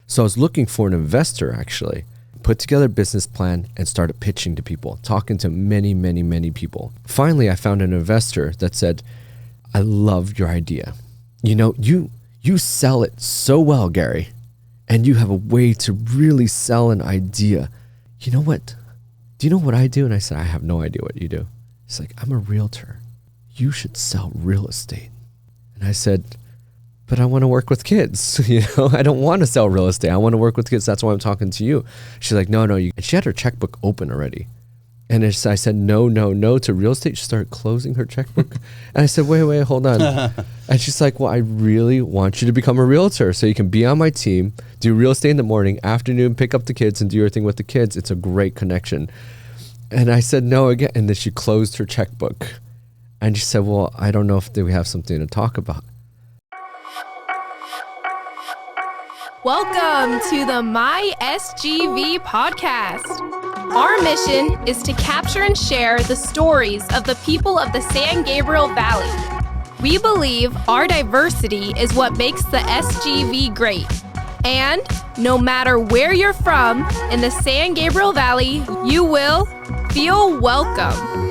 So I was looking for an investor, actually. Put together a business plan and started pitching to people, talking to many, many, many people. Finally, I found an investor that said, I love your idea. You know, you sell it so well, Gary, and you have a way to really sell an idea. You know what? Do you know what I do? And I said, I have no idea what you do. He's like, I'm a realtor. You should sell real estate. And I said, but I want to work with kids. You know, I don't want to sell real estate. I want to work with kids. That's why I'm talking to you. She's like, no. And she had her checkbook open already. And I said, no to real estate. She started closing her checkbook. And I said, wait, hold on. And she's like, well, I really want you to become a realtor so you can be on my team, do real estate in the morning, afternoon, pick up the kids and do your thing with the kids. It's a great connection. And I said, no again. And then she closed her checkbook. And she said, well, I don't know if we have something to talk about. Welcome to the My SGV podcast. Our mission is to capture and share the stories of the people of the San Gabriel Valley. We believe our diversity is what makes the SGV great. And no matter where you're from in the San Gabriel Valley, you will feel welcome.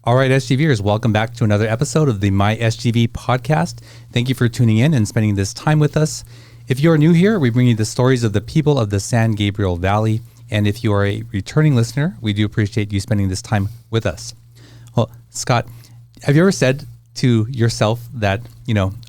All right, SGVers, welcome back to another episode of the My SGV podcast. Thank you for tuning in and spending this time with us. If you are new here, we bring you the stories of the people of the San Gabriel Valley. And if you are a returning listener, we do appreciate you spending this time with us. Well, Scott, have you ever said to yourself that,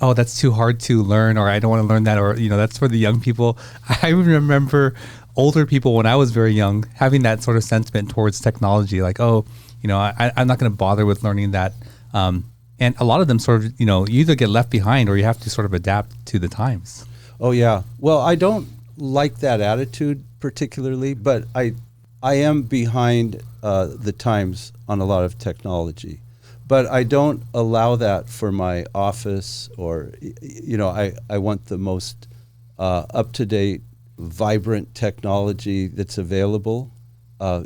oh, that's too hard to learn, or I don't want to learn that, or, that's for the young people? I remember older people when I was very young having that sort of sentiment towards technology, like, oh, I'm not going to bother with learning that. And a lot of them sort of, you either get left behind or you have to sort of adapt to the times. Oh, yeah. Well, I don't like that attitude particularly, but I am behind the times on a lot of technology. But I don't allow that for my office or, I want the most up-to-date, vibrant technology that's available,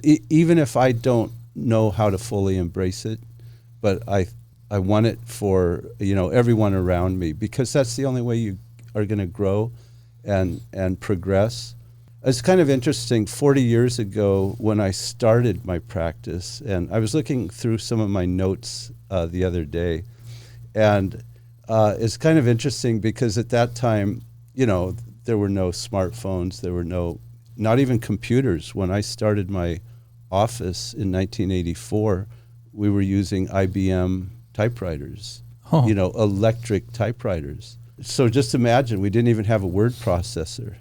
even if I don't know how to fully embrace it, but I want it for everyone around me, because that's the only way you are going to grow and progress. It's kind of interesting. 40 years ago, when I started my practice, and I was looking through some of my notes the other day, and it's kind of interesting because at that time, there were no smartphones, there were not even computers. When I started my office in 1984, we were using IBM typewriters, electric typewriters. So just imagine, we didn't even have a word processor.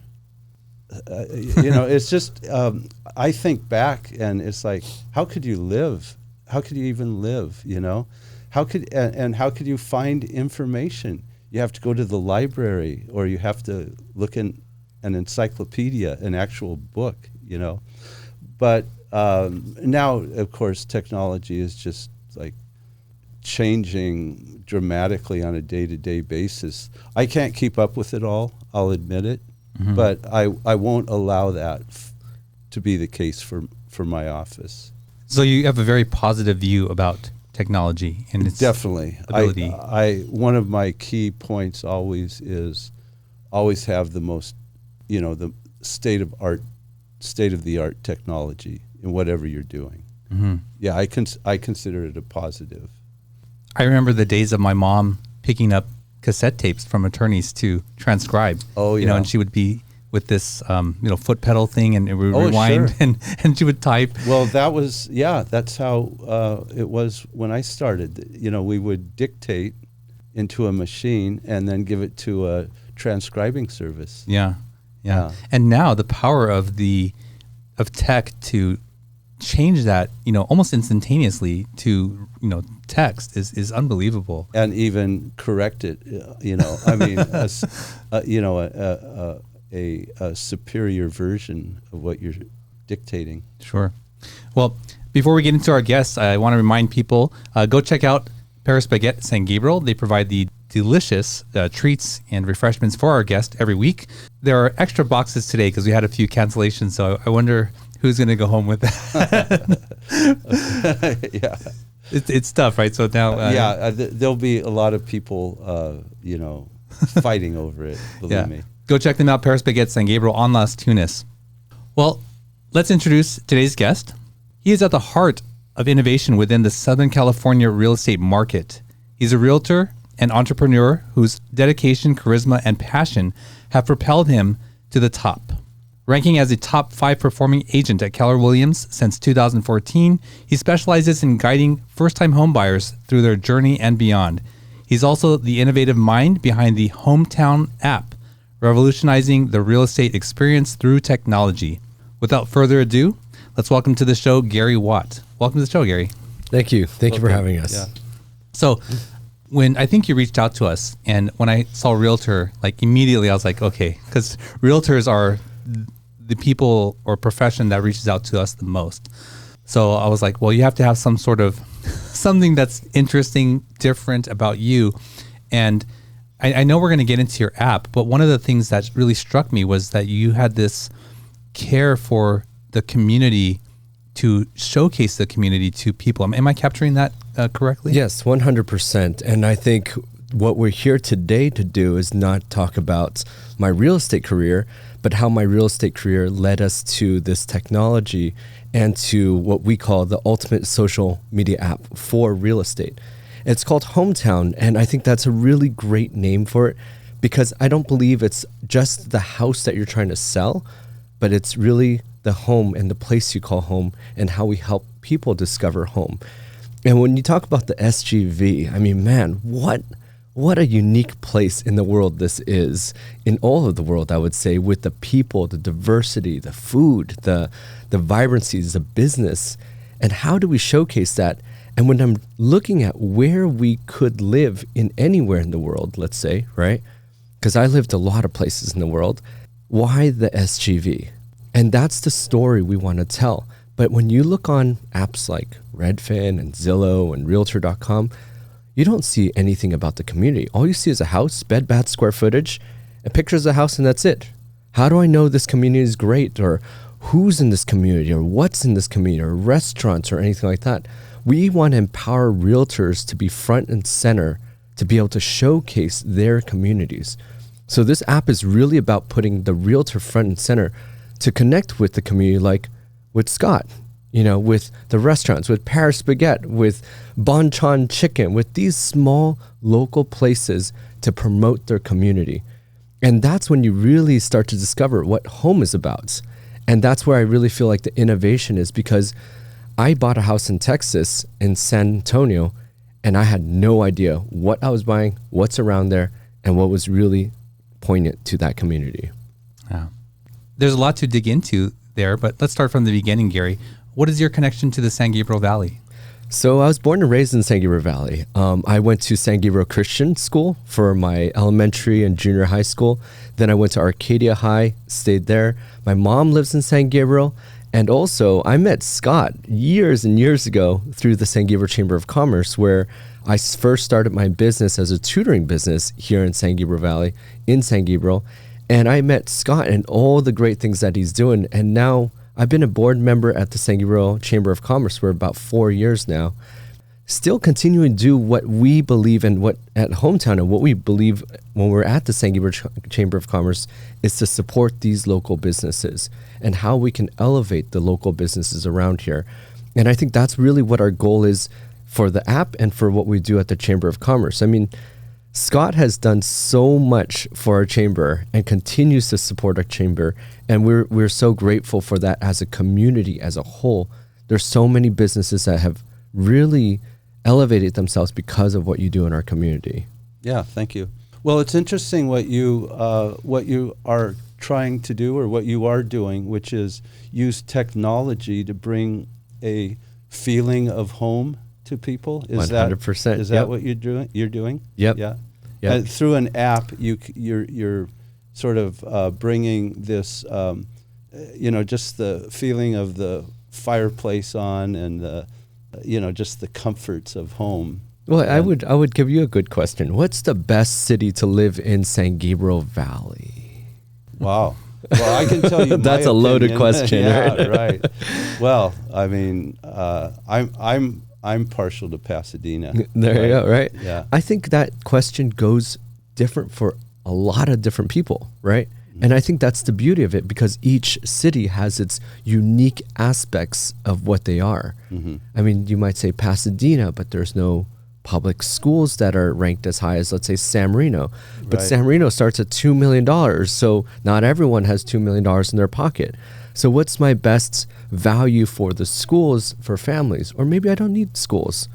It's just, I think back and it's like, how could you live? How could you even live, How could you find information? You have to go to the library, or you have to look in an encyclopedia, an actual book, But now, of course, technology is just like changing dramatically on a day-to-day basis. I can't keep up with it all, I'll admit it, but I won't allow that to be the case for my office. So you have a very positive view about technology and its definitely ability. One of my key points always is have the most, the state of the art technology in whatever you're doing. Yeah, I consider it a positive. I remember the days of my mom picking up cassette tapes from attorneys to transcribe. Oh, yeah. And she would be with this, foot pedal thing, and it would rewind, sure. and she would type. Well, that's how it was when I started. We would dictate into a machine and then give it to a transcribing service. Yeah. And now the power of tech to change that, almost instantaneously to, text is unbelievable. And even correct it, I mean, a superior version of what you're dictating. Sure. Well, before we get into our guests, I want to remind people, go check out Paris Baguette San Gabriel. They provide the delicious treats and refreshments for our guests every week. There are extra boxes today because we had a few cancellations, so I wonder who's going to go home with that. Yeah. it's tough, right? So now, there'll be a lot of people, fighting over it. Believe me. Go check them out. Paris Baguette, San Gabriel, on Las Tunas. Well, let's introduce today's guest. He is at the heart of innovation within the Southern California real estate market. He's a realtor and entrepreneur whose dedication, charisma, and passion have propelled him to the top. Ranking as a top 5 performing agent at Keller Williams since 2014, he specializes in guiding first-time homebuyers through their journey and beyond. He's also the innovative mind behind the Hommtown app, revolutionizing the real estate experience through technology. Without further ado, let's welcome to the show Gary Watt. Welcome to the show, Gary. Thank you. Thank you for having us. Yeah. So when I think you reached out to us, and when I saw realtor, like immediately I was like, okay, because realtors are the people or profession that reaches out to us the most. So I was like, well, you have to have some sort of something that's interesting, different about you. And I know we're going to get into your app, but one of the things that really struck me was that you had this care for the community, to showcase the community to people. Am I capturing that correctly? Yes, 100%. And I think what we're here today to do is not talk about my real estate career, but how my real estate career led us to this technology and to what we call the ultimate social media app for real estate. It's called Hommtown, and I think that's a really great name for it because I don't believe it's just the house that you're trying to sell, but it's really the home and the place you call home and how we help people discover home. And when you talk about the SGV, I mean, man, what a unique place in the world this is, in all of the world, I would say, with the people, the diversity, the food, the vibrancies, the business, and how do we showcase that? And when I'm looking at where we could live in anywhere in the world, let's say, right? Because I lived a lot of places in the world. Why the SGV? And that's the story we want to tell. But when you look on apps like Redfin and Zillow and Realtor.com, you don't see anything about the community. All you see is a house, bed, bath, square footage, and pictures of the house, and that's it. How do I know this community is great, or who's in this community, or what's in this community, or restaurants, or anything like that? We want to empower realtors to be front and center, to be able to showcase their communities. So this app is really about putting the realtor front and center to connect with the community, like with Scott, with the restaurants, with Paris Baguette, with Bonchon Chicken, with these small local places to promote their community. And that's when you really start to discover what home is about. And that's where I really feel like the innovation is, because I bought a house in Texas, in San Antonio, and I had no idea what I was buying, what's around there, and what was really poignant to that community. Yeah. There's a lot to dig into there, but let's start from the beginning, Gary. What is your connection to the San Gabriel Valley? So I was born and raised in San Gabriel Valley. I went to San Gabriel Christian School for my elementary and junior high school. Then I went to Arcadia High, stayed there. My mom lives in San Gabriel. And also, I met Scott years and years ago through the San Gabriel Chamber of Commerce, where I first started my business as a tutoring business here in San Gabriel Valley, in San Gabriel. And I met Scott and all the great things that he's doing. And now I've been a board member at the San Gabriel Chamber of Commerce for about 4 years now, still continuing to do what we believe in, what at Hommtown, and what we believe when we're at the San Gabriel Chamber of Commerce is to support these local businesses and how we can elevate the local businesses around here. And I think that's really what our goal is for the app and for what we do at the Chamber of Commerce. I mean, Scott has done so much for our chamber and continues to support our chamber, and we're so grateful for that as a community as a whole. There's so many businesses that have really elevated themselves because of what you do in our community. Yeah, thank you. Well, it's interesting what you are trying to do, or what you are doing, which is use technology to bring a feeling of home to people. Is 100%. Is that what you're doing? Yep. Yeah. Yep. Through an app, you're sort of bringing this, just the feeling of the fireplace on, and just the comforts of home. Well, I would give you a good question. What's the best city to live in San Gabriel Valley? Wow. Well, I can tell you that's a loaded question. Yeah, right. Well, I mean, I'm I'm partial to Pasadena. There you go, right? Yeah. I think that question goes different for a lot of different people, right? And I think that's the beauty of it, because each city has its unique aspects of what they are. I mean, you might say Pasadena, but there's no public schools that are ranked as high as, let's say, San Marino. But Right. San Marino starts at $2 million. So not everyone has $2 million in their pocket. So what's my best value for the schools for families? Or maybe I don't need schools.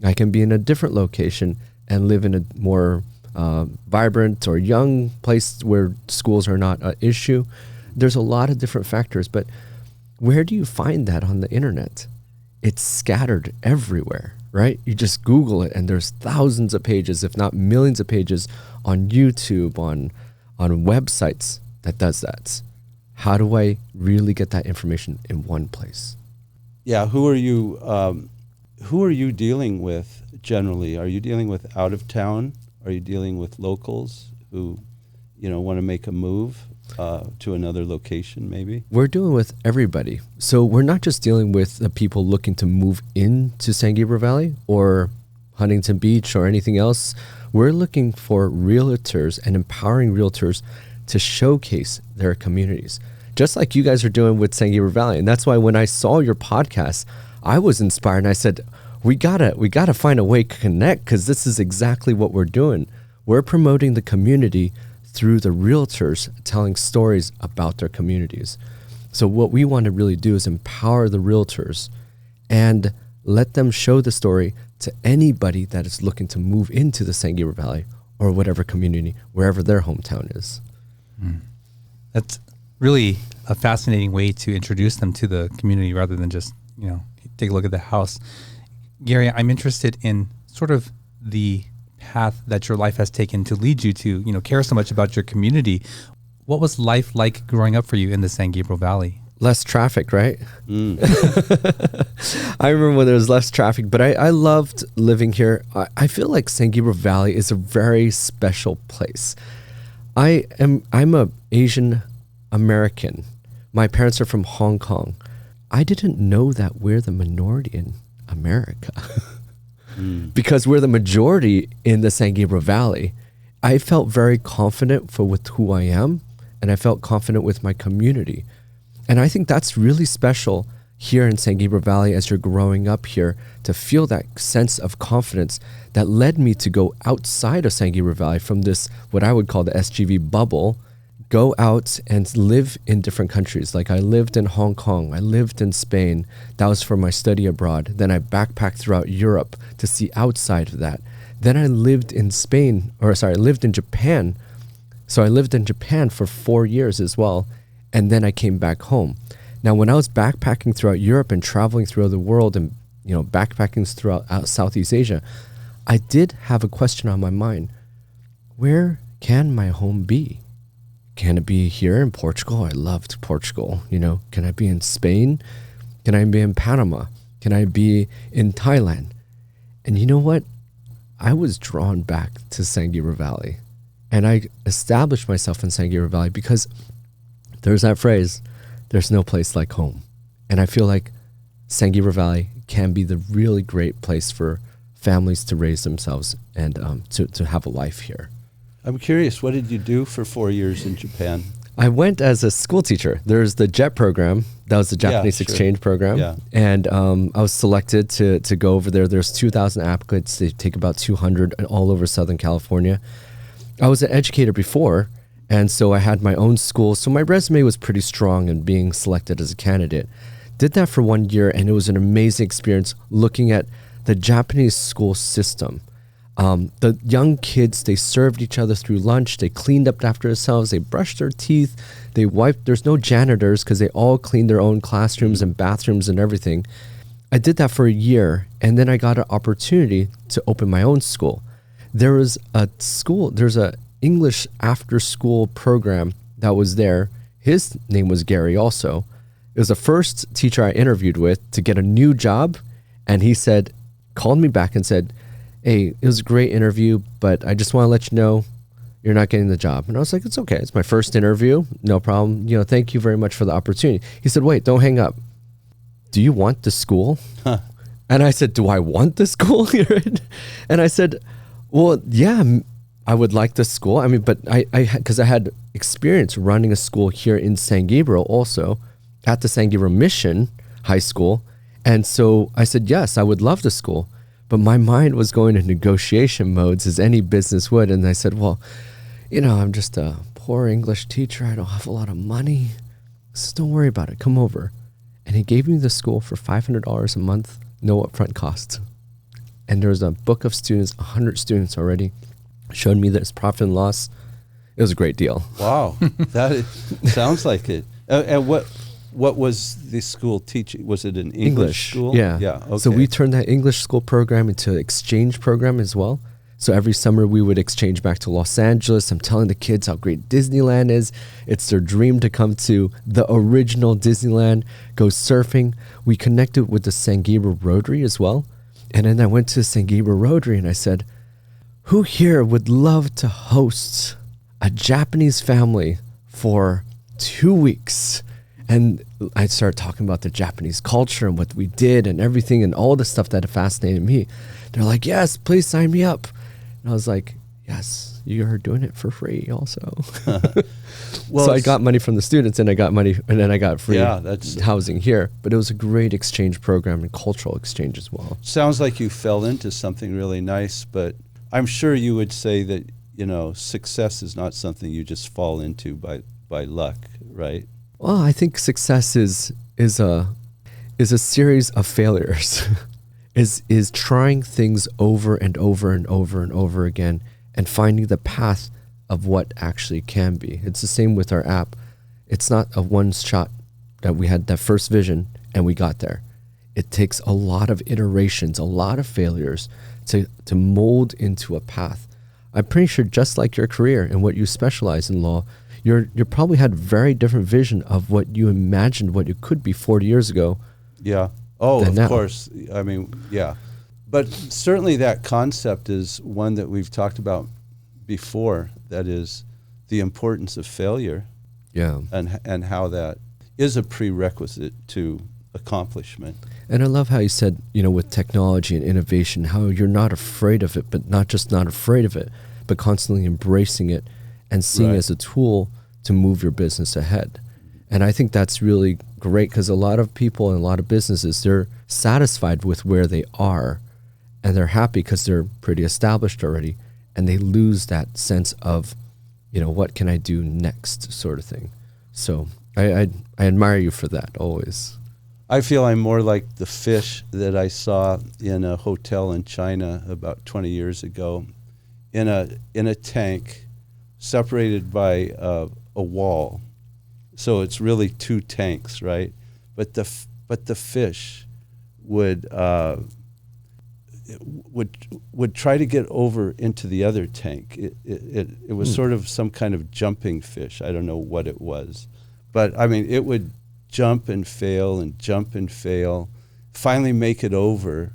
I can be in a different location and live in a more vibrant or young place where schools are not an issue. There's a lot of different factors, but where do you find that on the internet? It's scattered everywhere, right? You just Google it and there's thousands of pages, if not millions of pages on YouTube, on websites that does that. How do I really get that information in one place? Yeah. Who are you dealing with generally? Are you dealing with out of town? Are you dealing with locals who, want to make a move to another location maybe? We're dealing with everybody. So we're not just dealing with the people looking to move into San Gabriel Valley or Huntington Beach or anything else. We're looking for realtors and empowering realtors to showcase their communities, just like you guys are doing with San Gabriel Valley. And that's why when I saw your podcast, I was inspired and I said, we gotta find a way to connect, because this is exactly what we're doing. We're promoting the community through the realtors telling stories about their communities. So what we want to really do is empower the realtors and let them show the story to anybody that is looking to move into the San Gabriel Valley or whatever community, wherever their hometown is. That's really a fascinating way to introduce them to the community rather than just, take a look at the house. Gary, I'm interested in sort of the path that your life has taken to lead you to, care so much about your community. What was life like growing up for you in the San Gabriel Valley? Less traffic, right? I remember when there was less traffic, but I loved living here. I feel like San Gabriel Valley is a very special place. I'm a Asian American. My parents are from Hong Kong. I didn't know that we're the minority in America because we're the majority in the San Gabriel Valley. I felt very confident with who I am, and I felt confident with my community. And I think that's really special here in San Gabriel Valley as you're growing up here, to feel that sense of confidence that led me to go outside of San Gabriel Valley from this, what I would call the SGV bubble, go out and live in different countries. Like I lived in Hong Kong, I lived in Spain. That was for my study abroad. Then I backpacked throughout Europe to see outside of that. Then I lived in I lived in Japan. So I lived in Japan for 4 years as well. And then I came back home. Now, when I was backpacking throughout Europe and traveling throughout the world and, backpacking throughout Southeast Asia, I did have a question on my mind. Where can my home be? Can it be here in Portugal? I loved Portugal. Can I be in Spain? Can I be in Panama? Can I be in Thailand? And you know what? I was drawn back to San Gabriel Valley. And I established myself in San Gabriel Valley because there's that phrase, there's no place like home. And I feel like San Gabriel Valley can be the really great place for families to raise themselves and to have a life here. I'm curious, what did you do for 4 years in Japan? I went as a school teacher. There's the JET program. That was the Japanese exchange program. Yeah. And I was selected to go over there. There's 2,000 applicants. They take about 200 all over Southern California. I was an educator before, and so I had my own school. So my resume was pretty strong in being selected as a candidate. Did that for 1 year, and it was an amazing experience looking at the Japanese school system. The young kids, they served each other through lunch. They cleaned up after themselves. They brushed their teeth. They wiped. There's no janitors because they all cleaned their own classrooms and bathrooms and everything. I did that for a year, and then I got an opportunity to open my own school. There's a English after school program that was there. His name was Gary also. It was the first teacher I interviewed with to get a new job. And he called me back and said, "Hey, it was a great interview, but I just want to let you know you're not getting the job." And I was like, "It's okay. It's my first interview. No problem. Thank you very much for the opportunity." He said, "Wait, don't hang up. Do you want the school?" And I said, do I want the school here? And I said, well, yeah, I would like the school. I mean, but because I had experience running a school here in San Gabriel also at the San Gabriel Mission High School. And so I said, yes, I would love the school. But my mind was going in negotiation modes as any business would. And I said, well, I'm just a poor English teacher. I don't have a lot of money. So don't worry about it. Come over. And he gave me the school for $500 a month, no upfront costs. And there was a book of students, 100 students already. Showed me this profit and loss. It was a great deal. Wow, sounds like it. And what was the school teaching? Was it an English school? Yeah. Okay. So we turned that English school program into an exchange program as well. So every summer we would exchange back to Los Angeles. I'm telling the kids how great Disneyland is. It's their dream to come to the original Disneyland, go surfing. We connected with the San Gabriel Rotary as well. And then I went to San Gabriel Rotary and I said, who here would love to host a Japanese family for 2 weeks? And I started talking about the Japanese culture and what we did and everything and all the stuff that fascinated me. They're like, yes, please sign me up. And I was like, yes, you're doing it for free also. Well, so I got money from the students and I got money and then I got free that's housing here. But it was a great exchange program and cultural exchange as well. Sounds like you fell into something really nice, but I'm sure you would say that, success is not something you just fall into by luck, right? Well, I think success is a series of failures. is trying things over and over and over and over again and finding the path of what actually can be. It's the same with our app. It's not a one shot that we had that first vision and we got there. It takes a lot of iterations, a lot of failures to mold into a path. I'm pretty sure just like your career and what you specialize in law, you probably had very different vision of what you imagined what it could be 40 years ago. Yeah. Oh, of now. course. I mean, yeah. But certainly that concept is one that we've talked about before. That is the importance of failure. Yeah. And how that is a prerequisite to accomplishment. And I love how you said, with technology and innovation, how you're not afraid of it, but not just not afraid of it, but constantly embracing it and seeing it as a tool to move your business ahead. And I think that's really great because a lot of people and a lot of businesses, they're satisfied with where they are and they're happy because they're pretty established already. And they lose that sense of, what can I do next sort of thing. So I admire you for that always. I feel I'm more like the fish that I saw in a hotel in China about 20 years ago in a tank separated by a wall. So it's really two tanks, right? But the fish would try to get over into the other tank. It was sort of some kind of jumping fish. I don't know what it was, but I mean it would jump and fail and jump and fail, finally make it over,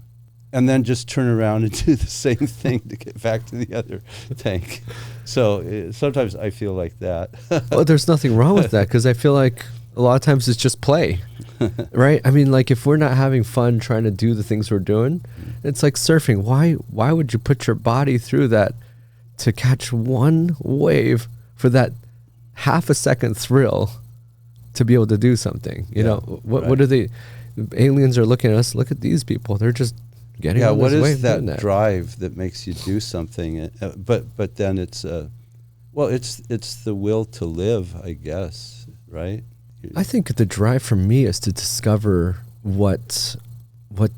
and then just turn around and do the same thing to get back to the other tank. So sometimes I feel like that. Well, there's nothing wrong with that because I feel like a lot of times it's just play, right? I mean, like if we're not having fun trying to do the things we're doing, it's like surfing. Why would you put your body through that to catch one wave for that half a second thrill to be able to do something? What are they? Aliens are looking at us. Look at these people. They're just getting on what this is wave that drive that makes you do something? But then it's it's the will to live, I guess, right? I think the drive for me is to discover what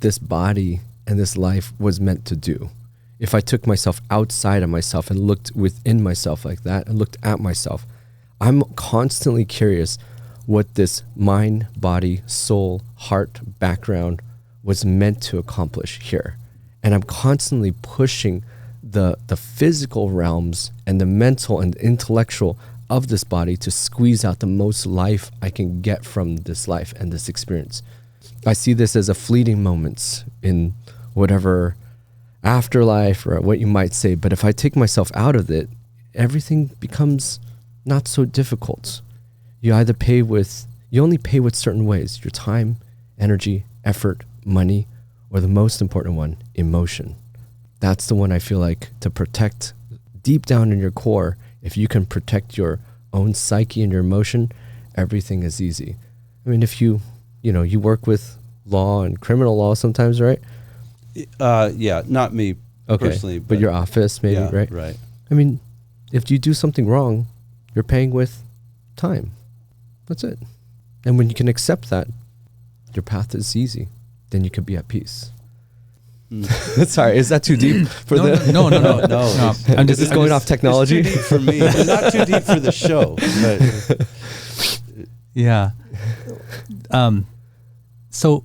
this body and this life was meant to do. If I took myself outside of myself and looked within myself like that and looked at myself, I'm constantly curious what this mind, body, soul, heart, background was meant to accomplish here. And I'm constantly pushing the physical realms and the mental and intellectual of this body to squeeze out the most life I can get from this life and this experience. I see this as a fleeting moments in whatever afterlife or what you might say. But if I take myself out of it, everything becomes not so difficult. You only pay with certain ways: your time, energy, effort, money, or the most important one, emotion. That's the one I feel like to protect deep down in your core. If you can protect your own psyche and your emotion, everything is easy. I mean, if you work with law and criminal law sometimes, right? Yeah, not me personally. But your office maybe, yeah, right? Right. I mean, if you do something wrong, you're paying with time. That's it. And when you can accept that, your path is easy. Then you can be at peace. Sorry, is that too deep for No. Is this going off technology? It's too deep for me. But not too deep for the show. But Yeah. So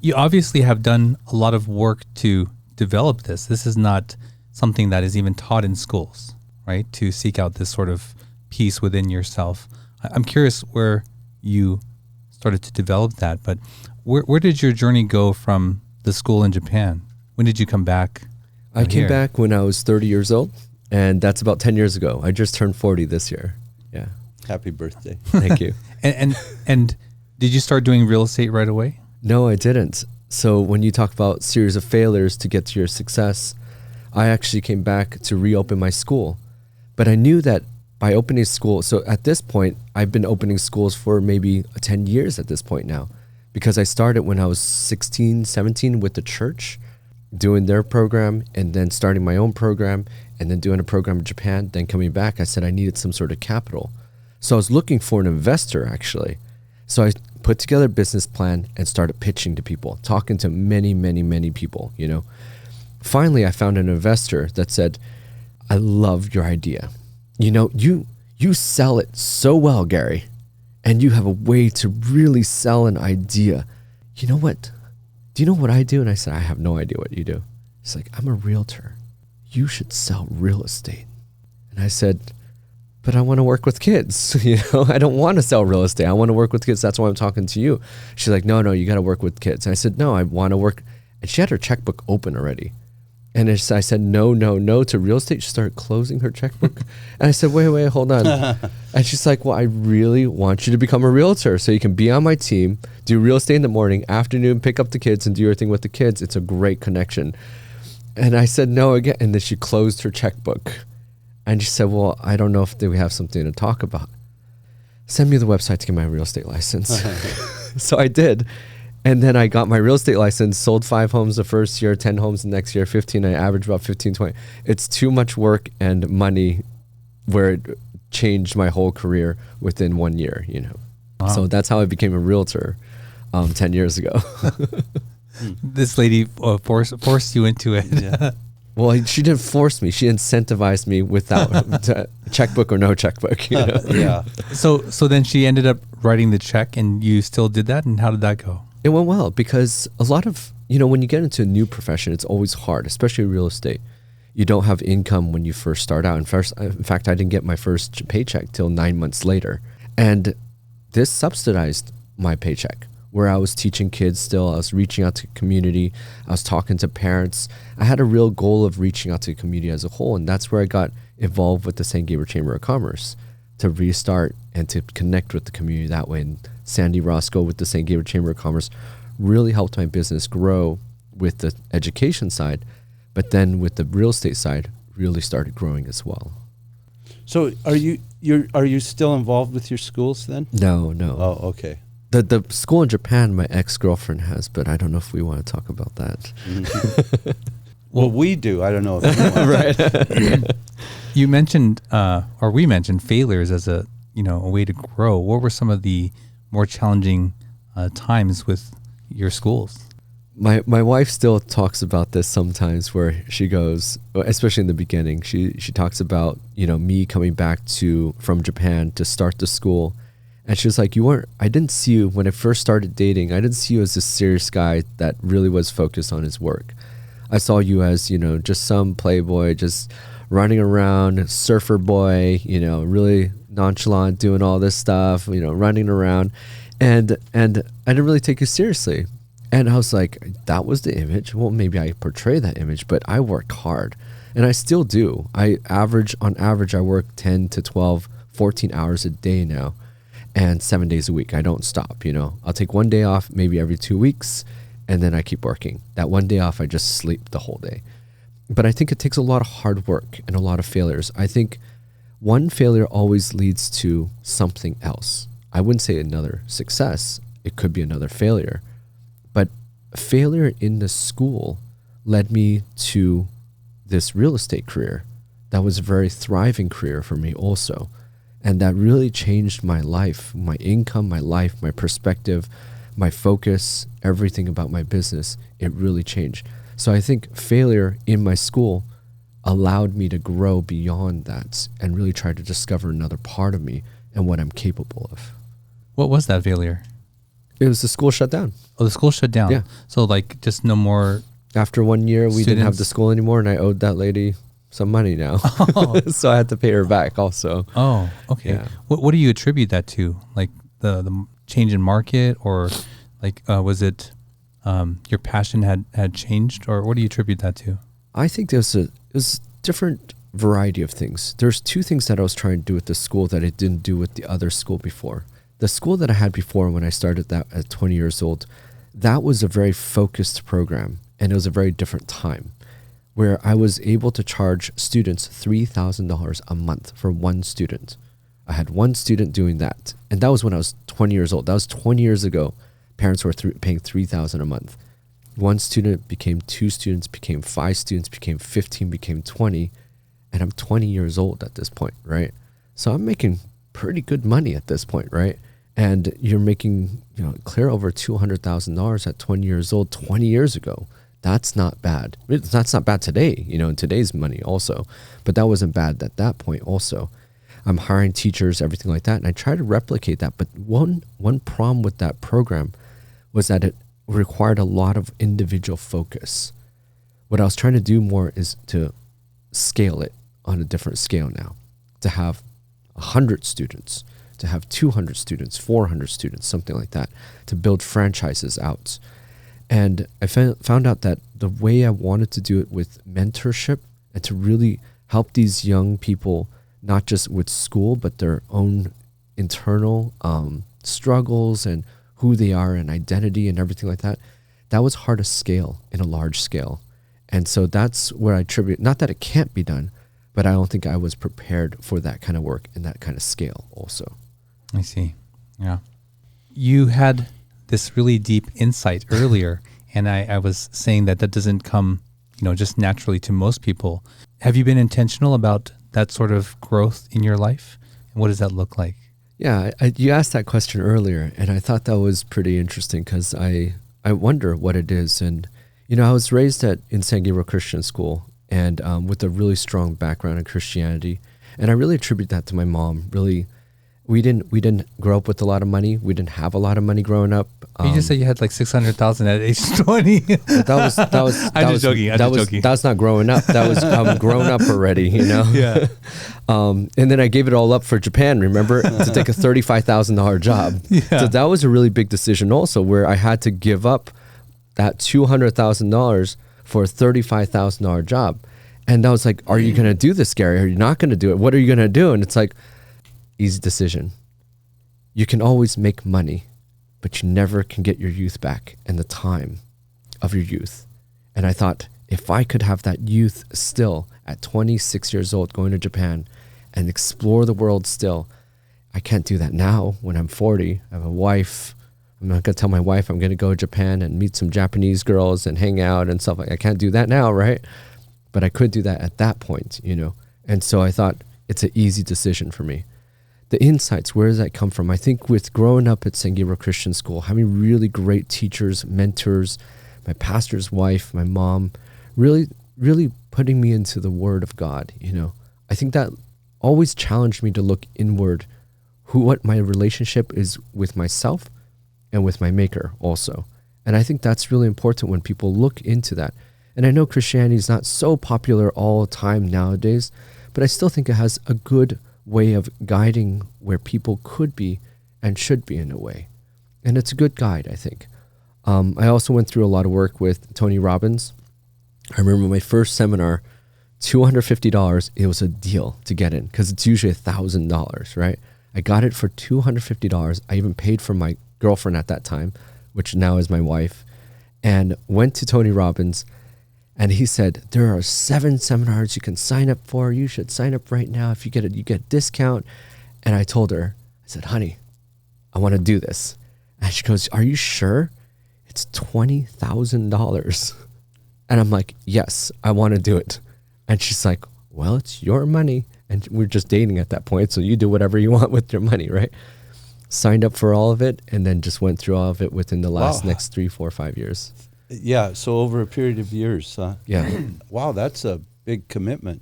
you obviously have done a lot of work to develop this. This is not something that is even taught in schools, right? To seek out this sort of peace within yourself. I'm curious where you started to develop that, but where did your journey go from the school in Japan? When did you come back? I came back when I was 30 years old, and that's about 10 years ago. I just turned 40 this year. Yeah. happy birthday. Thank you. And did you start doing real estate right away? No, I didn't. So when you talk about series of failures to get to your success, I actually came back to reopen my school. But I knew that by opening school, so at this point, I've been opening schools for maybe 10 years at this point now, because I started when I was 16, 17 with the church, doing their program and then starting my own program and then doing a program in Japan. Then coming back, I said I needed some sort of capital. So I was looking for an investor actually. So I put together a business plan and started pitching to people, talking to many, many, many people, you know. Finally, I found an investor that said, I love your idea. You know, you sell it so well, Gary, and you have a way to really sell an idea. You know what? Do you know what I do? And I said, I have no idea what you do. He's like, I'm a realtor. You should sell real estate. And I said, but I want to work with kids. You know, I don't want to sell real estate. I want to work with kids. That's why I'm talking to you. She's like, no, you got to work with kids. And I said, no, I want to work. And she had her checkbook open already. And I said, no to real estate. She started closing her checkbook. And I said, wait, hold on. And she's like, well, I really want you to become a realtor so you can be on my team, do real estate in the morning, afternoon, pick up the kids and do everything with the kids. It's a great connection. And I said, no again. And then she closed her checkbook. And she said, well, I don't know if we have something to talk about. Send me the website to get my real estate license. So I did. And then I got my real estate license, sold 5 homes the first year, 10 homes the next year, 15. I averaged about 15, 20. It's too much work and money where it changed my whole career within 1 year, you know. Wow. So that's how I became a realtor 10 years ago. This lady forced you into it. Yeah. Well, she didn't force me. She incentivized me without checkbook or no checkbook. You know? Yeah. So then she ended up writing the check and you still did that? And how did that go? It went well because a lot of, you know, when you get into a new profession, it's always hard, especially real estate. You don't have income when you first start out. In fact, I didn't get my first paycheck till 9 months later. And this subsidized my paycheck, where I was teaching kids still. I was reaching out to the community. I was talking to parents. I had a real goal of reaching out to the community as a whole. And that's where I got involved with the San Gabriel Chamber of Commerce to restart and to connect with the community that way. And Sandy Roscoe with the San Gabriel Chamber of Commerce really helped my business grow with the education side. But then with the real estate side, really started growing as well. So are you still involved with your schools then? No. Oh, okay. The school in Japan, my ex-girlfriend has, but I don't know if we want to talk about that. Mm-hmm. Well, we do. I don't know if you want. Right. You mentioned, or we mentioned failures as a way to grow. What were some of the more challenging times with your schools? My wife still talks about this sometimes, where she goes, especially in the beginning, she talks about, me coming back from Japan to start the school. And she was like, I didn't see you when I first started dating. I didn't see you as this serious guy that really was focused on his work. I saw you as, just some playboy, just running around, surfer boy, really nonchalant, doing all this stuff, running around. And I didn't really take you seriously. And I was like, that was the image. Well, maybe I portray that image, but I work hard. And I still do. On average, I work 10 to 12, 14 hours a day now. And 7 days a week. I don't stop, I'll take one day off maybe every 2 weeks. and then I keep working. That one day off, I just sleep the whole day. But I think it takes a lot of hard work and a lot of failures. I think one failure always leads to something else. I wouldn't say another success. It could be another failure. But failure in the school led me to this real estate career. That was a very thriving career for me also. And that really changed my life, my income, my life, my perspective, my focus, everything about my business. It really changed. So I think failure in my school allowed me to grow beyond that and really try to discover another part of me and what I'm capable of. What was that failure? It was the school shut down. Oh, the school shut down. Yeah. So like just no more. After 1 year, we didn't have the school anymore, and I owed that lady some money now. Oh. So I had to pay her back also. Oh, okay. Yeah. What do you attribute that to? Like the change in market, or like was it your passion had changed, or what do you attribute that to? I think it was different variety of things. There's two things that I was trying to do with the school that I didn't do with the other school before. The school that I had before, when I started that at 20 years old, that was a very focused program, and it was a very different time where I was able to charge students $3,000 a month for one student. I had one student doing that, and that was when I was 20 years old. That was 20 years ago. Parents were paying $3,000 a month. One student became 2 students, became 5 students, became 15, became 20, and I'm 20 years old at this point, right? So I'm making pretty good money at this point, right? And you're making, clear over $200,000 at 20 years old, 20 years ago. That's not bad. That's not bad today, in today's money also. But that wasn't bad at that point also. I'm hiring teachers, everything like that. And I try to replicate that. But one problem with that program was that it required a lot of individual focus. What I was trying to do more is to scale it on a different scale now. To have 100 students, to have 200 students, 400 students, something like that. To build franchises out. And I found out that the way I wanted to do it with mentorship and to really help these young people, not just with school, but their own internal struggles and who they are and identity and everything like that, that was hard to scale in a large scale. And so that's where I attribute, not that it can't be done, but I don't think I was prepared for that kind of work and that kind of scale also. I see. Yeah. You had this really deep insight earlier, and I was saying that doesn't come, just naturally to most people. Have you been intentional about that sort of growth in your life? And what does that look like? Yeah, you asked that question earlier, and I thought that was pretty interesting because I wonder what it is. And, I was raised in San Gabriel Christian School and with a really strong background in Christianity. And I really attribute that to my mom. Really, we didn't grow up with a lot of money. We didn't have a lot of money growing up. You just said you had like $600,000 at age 20. That was I'm just joking. That's not growing up. That was grown up already, Yeah. And then I gave it all up for Japan, remember, to take a $35,000 job. Yeah. So that was a really big decision also, where I had to give up that $200,000 for a $35,000 job. And I was like, are you going to do this, Gary? Are you not going to do it? What are you going to do? And it's like, easy decision. You can always make money, but you never can get your youth back and the time of your youth. And I thought, if I could have that youth still at 26 years old going to Japan and explore the world still, I can't do that now when I'm 40. I have a wife. I'm not going to tell my wife I'm going to go to Japan and meet some Japanese girls and hang out and stuff like that. I can't do that now, right? But I could do that at that point, And so I thought it's an easy decision for me. The insights, where does that come from? I think with growing up at San Gabriel Christian School, having really great teachers, mentors, my pastor's wife, my mom, really, really putting me into the Word of God, I think that always challenged me to look inward, what my relationship is with myself and with my Maker also. And I think that's really important when people look into that. And I know Christianity is not so popular all the time nowadays, but I still think it has a good way of guiding where people could be and should be in a way. And it's a good guide, I think. I also went through a lot of work with Tony Robbins. I remember my first seminar, $250, it was a deal to get in because it's usually $1,000, right? I got it for $250. I even paid for my girlfriend at that time, which now is my wife. and went to Tony Robbins, and he said, there are 7 seminars you can sign up for. You should sign up right now. If you get it, you get a discount. And I told her, I said, honey, I want to do this. And she goes, are you sure? It's $20,000. And I'm like, yes, I want to do it. And she's like, well, it's your money. And we're just dating at that point. So you do whatever you want with your money, right? Signed up for all of it and then just went through all of it within the last next 3, 4, 5 years. Yeah. So over a period of years, huh? Yeah. Wow. That's a big commitment.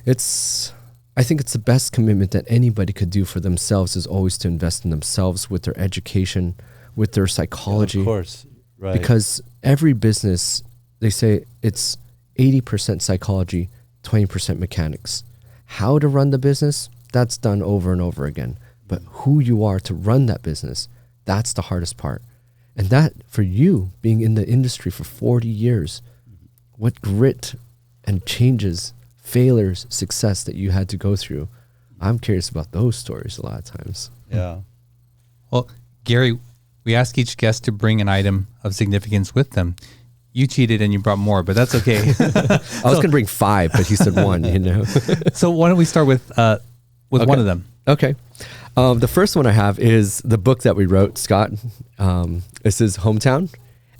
I think it's the best commitment that anybody could do for themselves is always to invest in themselves with their education, with their psychology. Yeah, of course. Right. Because every business, they say it's 80% psychology, 20% mechanics. How to run the business, that's done over and over again. But who you are to run that business, that's the hardest part. And that, for you, being in the industry for 40 years, what grit and changes, failures, success that you had to go through, I'm curious about those stories a lot of times. Yeah. Well, Gary, we ask each guest to bring an item of significance with them. You cheated and you brought more, but that's okay. I was going to bring 5, but he said 1, you know. So why don't we start with one of them? Okay. The first one I have is the book that we wrote, Scott. This is Hommtown.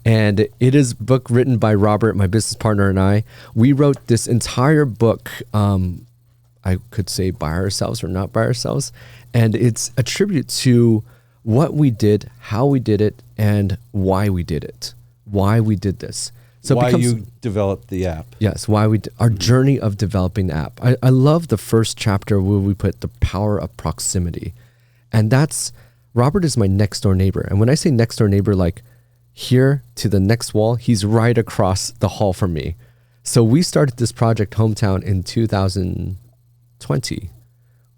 And it is a book written by Robert, my business partner, and I. We wrote this entire book, I could say by ourselves or not by ourselves. And it's a tribute to what we did, how we did it, and why we did it. Why we did this. So why you developed the app. Yes, why our journey of developing the app. I love the first chapter where we put the power of proximity. And Robert is my next door neighbor. And when I say next door neighbor, like here to the next wall, he's right across the hall from me. So we started this project Hommtown in 2020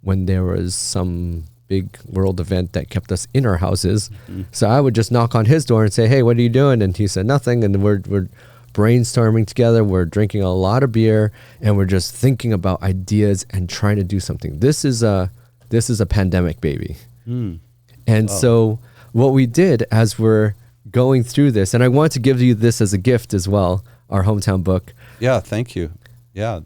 when there was some big world event that kept us in our houses. Mm-hmm. So I would just knock on his door and say, hey, what are you doing? And he said nothing. And we're brainstorming together. We're drinking a lot of beer and we're just thinking about ideas and trying to do something. This is a pandemic baby. And so what we did as we're going through this, and I want to give you this as a gift as well, our Hommtown book. Yeah, thank you. Yeah.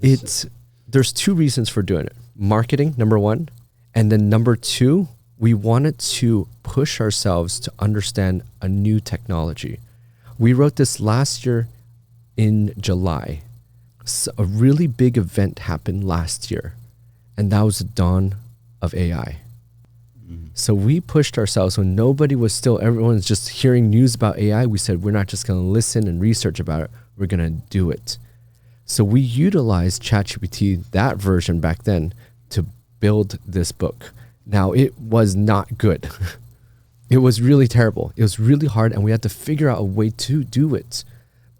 There's 2 reasons for doing it. Marketing, number 1. And then number 2, we wanted to push ourselves to understand a new technology. We wrote this last year in July. So a really big event happened last year, and that was the dawn of AI. So we pushed ourselves when everyone's just hearing news about AI. We said, we're not just going to listen and research about it. We're going to do it. So we utilized ChatGPT, that version back then, to build this book. Now, it was not good. It was really terrible. It was really hard, and we had to figure out a way to do it.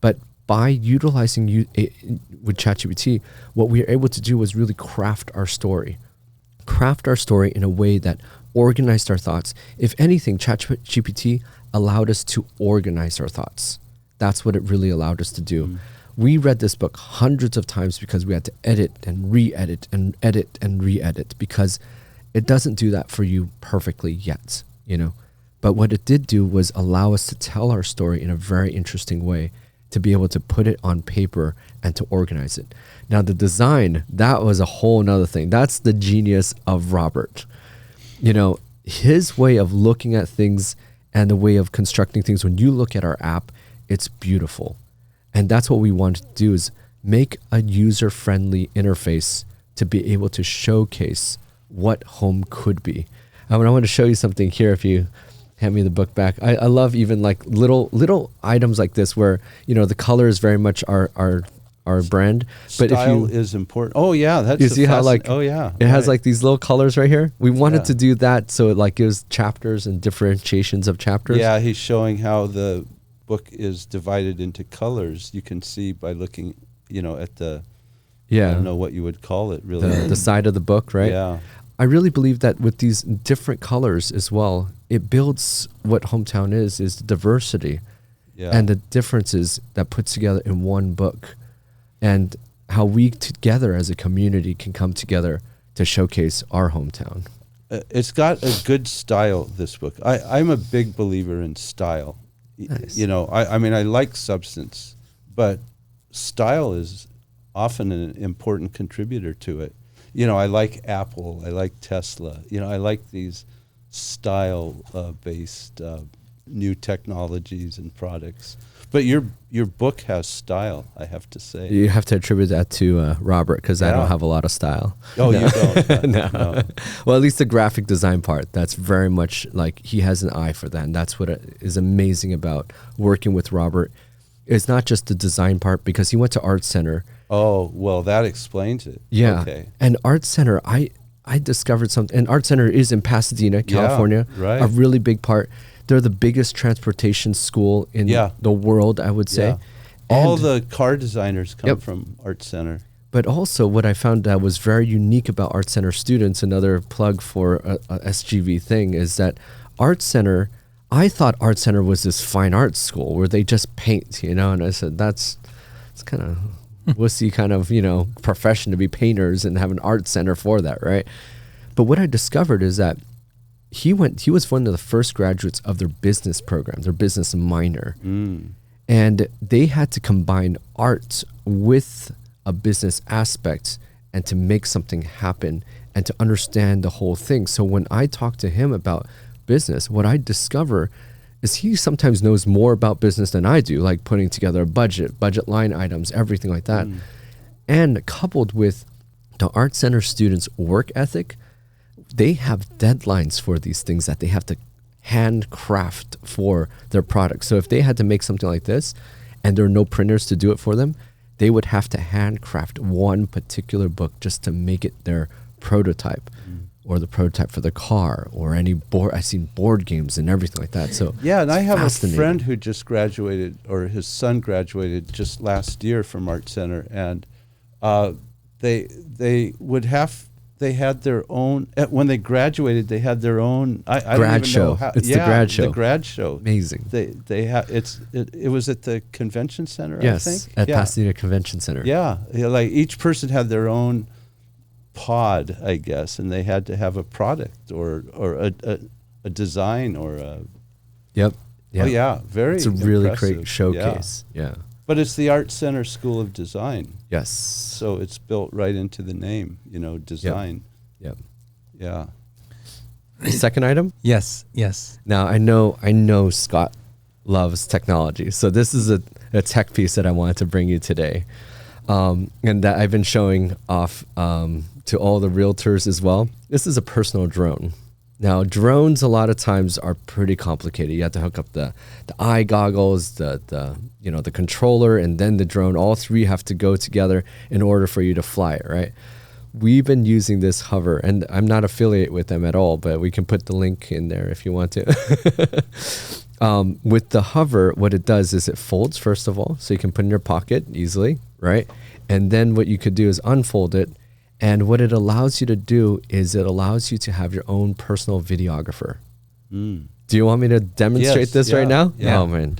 But by utilizing with ChatGPT, what we were able to do was really craft our story in a way that organized our thoughts. If anything, ChatGPT allowed us to organize our thoughts. That's what it really allowed us to do. We read this book hundreds of times because we had to edit and re-edit and edit and re-edit, because it doesn't do that for you perfectly yet, you know. But what it did do was allow us to tell our story in a very interesting way, to be able to put it on paper and to organize it. Now the design, that was a whole nother thing. That's the genius of Robert. You know, his way of looking at things and the way of constructing things, when you look at our app, it's beautiful. And that's what we want to do, is make a user-friendly interface to be able to showcase what home could be. I want to show you something here if you hand me the book back. I love even like little items like this where, you know, the color is very much our brand. But style is important. Oh yeah, that's you see how like it has like these little colors right here. We wanted to do that so it like gives chapters and differentiations of chapters. Yeah, he's showing how the book is divided into colors. You can see by looking, you know, at the I don't know what you would call it really. The side of the book, right? Yeah. I really believe that with these different colors as well, it builds what Hommtown is the diversity and the differences that puts together in one book, and how we together as a community can come together to showcase our hometown. It's got a good style, this book. I'm a big believer in style. Nice. You know, I mean, I like substance, but style is often an important contributor to it. You know, I like Apple, I like Tesla, you know, I like these style-based new technologies and products. But your book has style, I have to say. You have to attribute that to Robert, because I Yeah. don't have a lot of style. Oh, you don't? No. Well, at least the graphic design part, that's very much like he has an eye for that. And that's what is amazing about working with Robert. It's not just the design part, because he went to Art Center. Oh, well, that explains it. Yeah. Okay. And Art Center, I discovered something. And Art Center is in Pasadena, California. right. A really big part. They're the biggest transportation school in Yeah. the world, I would say. Yeah. All And- the car designers come Yep. from Art Center. But also what I found that was very unique about Art Center students, another plug for a SGV thing, is that Art Center, I thought Art Center was this fine arts school where they just paint, you know, and I said, it's kind of wussy kind of, you know, profession to be painters and have an art center for that, right? But what I discovered is that he was one of the first graduates of their business program, their business minor. And they had to combine art with a business aspect and to make something happen and to understand the whole thing. So when I talk to him about business, what I discover is he sometimes knows more about business than I do, like putting together a budget line items, everything like that. And coupled with the Art Center students' work ethic, they have deadlines for these things that they have to handcraft for their product. So if they had to make something like this and there are no printers to do it for them, they would have to handcraft one particular book just to make it their prototype or the prototype for the car or any board. I've seen board games and everything like that. So Yeah, and I have a fascinating. friend who just graduated, or his son graduated just last year from Art Center, and they had their own, when they graduated, they had their own I don't Grad even show. know how, It's the grad show. The grad show. Amazing. They have it was at the convention center, Yes, I think. at Yeah. Pasadena Convention Center. Yeah, like each person had their own pod, I guess, and they had to have a product or a design or a. Yep. Oh yeah, very. It's a really impressive. great showcase. Yeah. But it's the Art Center School of Design, Yes. so it's built right into the name. You know, design. Yep. Yeah. Second item. Yes. Now I know Scott loves technology, so this is a tech piece that I wanted to bring you today, and that I've been showing off to all the realtors as well. This is a personal drone. Now drones a lot of times are pretty complicated. You have to hook up the eye goggles, the controller, and then the drone. All three have to go together in order for you to fly it, right? We've been using this hover, and I'm not affiliated with them at all, but we can put the link in there if you want to. With the hover, what it does is it folds, first of all, so you can put it in your pocket easily, right? And then what you could do is unfold it. And what it allows you to do is it allows you to have your own personal videographer. Do you want me to demonstrate Yes, this right yeah, now? yeah. Oh, man.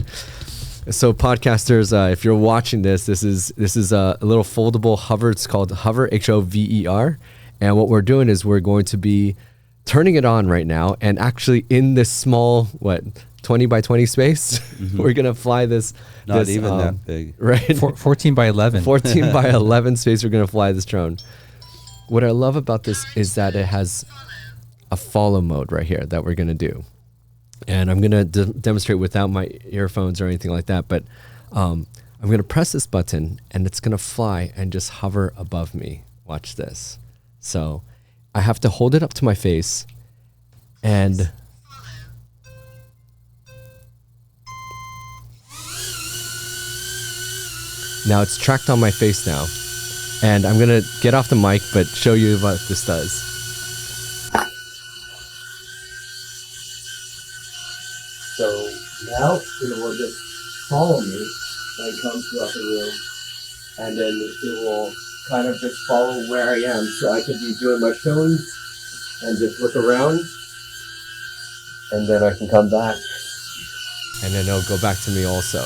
So podcasters, if you're watching this is a little foldable hover. It's called Hover, Hover. And what we're doing is we're going to be turning it on right now. And actually in this small, 20 by 20 space, we're going to fly this. Not this, even that big. Right? 14 by 11. 14 by 11 space, we're going to fly this drone. What I love about this is that it has a follow mode right here that we're going to do. And I'm going to demonstrate without my earphones or anything like that. But I'm going to press this button and it's going to fly and just hover above me. Watch this. So I have to hold it up to my face and now it's tracked on my face now. And I'm going to get off the mic, but show you what this does. So now it will just follow me when it comes throughout the room. And then it will kind of just follow where I am. So I could be doing my films and just look around. And then I can come back. And then it'll go back to me also.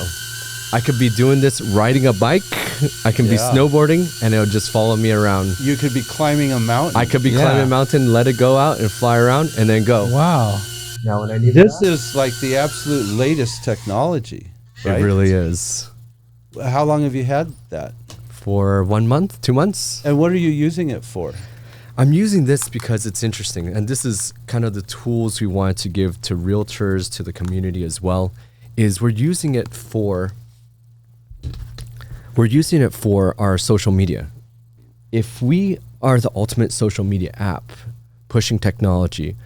I could be doing this riding a bike. I can be Yeah. snowboarding and it'll just follow me around. You could be climbing a mountain. I could be Yeah. climbing a mountain, let it go out and fly around and then go. Wow. Now when I need This is like the absolute latest technology, right? It really is. How long have you had that? For 1 month, 2 months. And what are you using it for? I'm using this because it's interesting. And this is kind of the tools we wanted to give to realtors, to the community as well, is we're using it for our social media. If we are the ultimate social media app pushing technology,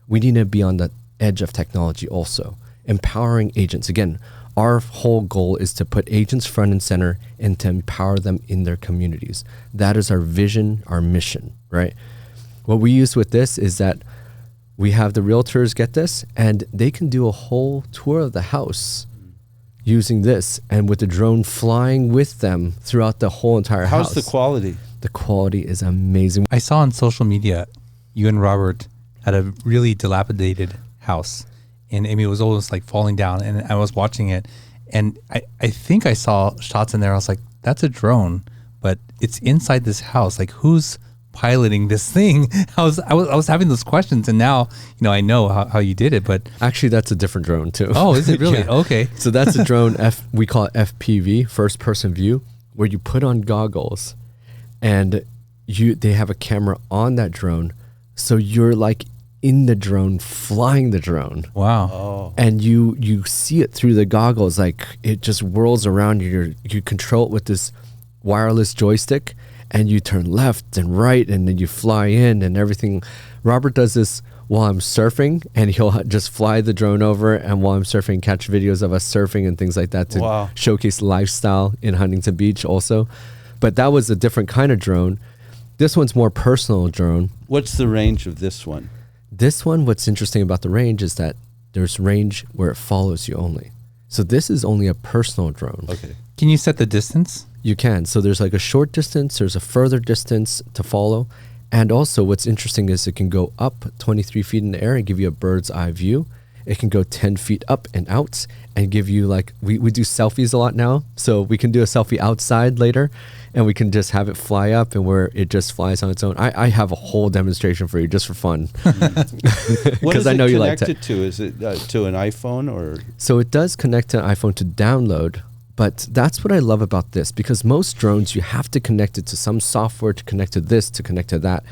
we need to be on the edge of technology also. Empowering agents. Again, our whole goal is to put agents front and center and to empower them in their communities. That is our vision, our mission, right? What we use with this is that we have the realtors get this and they can do a whole tour of the house using this and with the drone flying with them throughout the whole entire house. How's the quality? The quality is amazing. I saw on social media, you and Robert had a really dilapidated house, and Amy was almost like falling down, and I was watching it, and I think I saw shots in there. I was like, that's a drone, but it's inside this house. Like, who's piloting this thing? I was having those questions, and now I know how you did it. But actually, that's a different drone too. Oh, is it really? Yeah. Okay. So that's a drone. We call it FPV, first person view, where you put on goggles, and they have a camera on that drone, so you're like in the drone, flying the drone. Wow. Oh. And you see it through the goggles, like it just whirls around you. You control it with this wireless joystick, and you turn left and right, and then you fly in and everything. Robert does this while I'm surfing, and he'll just fly the drone over, and while I'm surfing, catch videos of us surfing and things like that to showcase lifestyle in Huntington Beach also. But that was a different kind of drone. This one's more personal drone. What's the range of this one? This one, what's interesting about the range is that there's range where it follows you only. So this is only a personal drone. Okay. Can you set the distance? You can. So there's like a short distance, there's a further distance to follow. And also what's interesting is it can go up 23 feet in the air and give you a bird's eye view. It can go 10 feet up and out and give you like, we do selfies a lot now. So we can do a selfie outside later, and we can just have it fly up and where it just flies on its own. I have a whole demonstration for you just for fun. Because I know you like it to? Is it to an iPhone or? So it does connect to an iPhone to download, but that's what I love about this, because most drones, you have to connect it to some software to connect to this, to connect to that.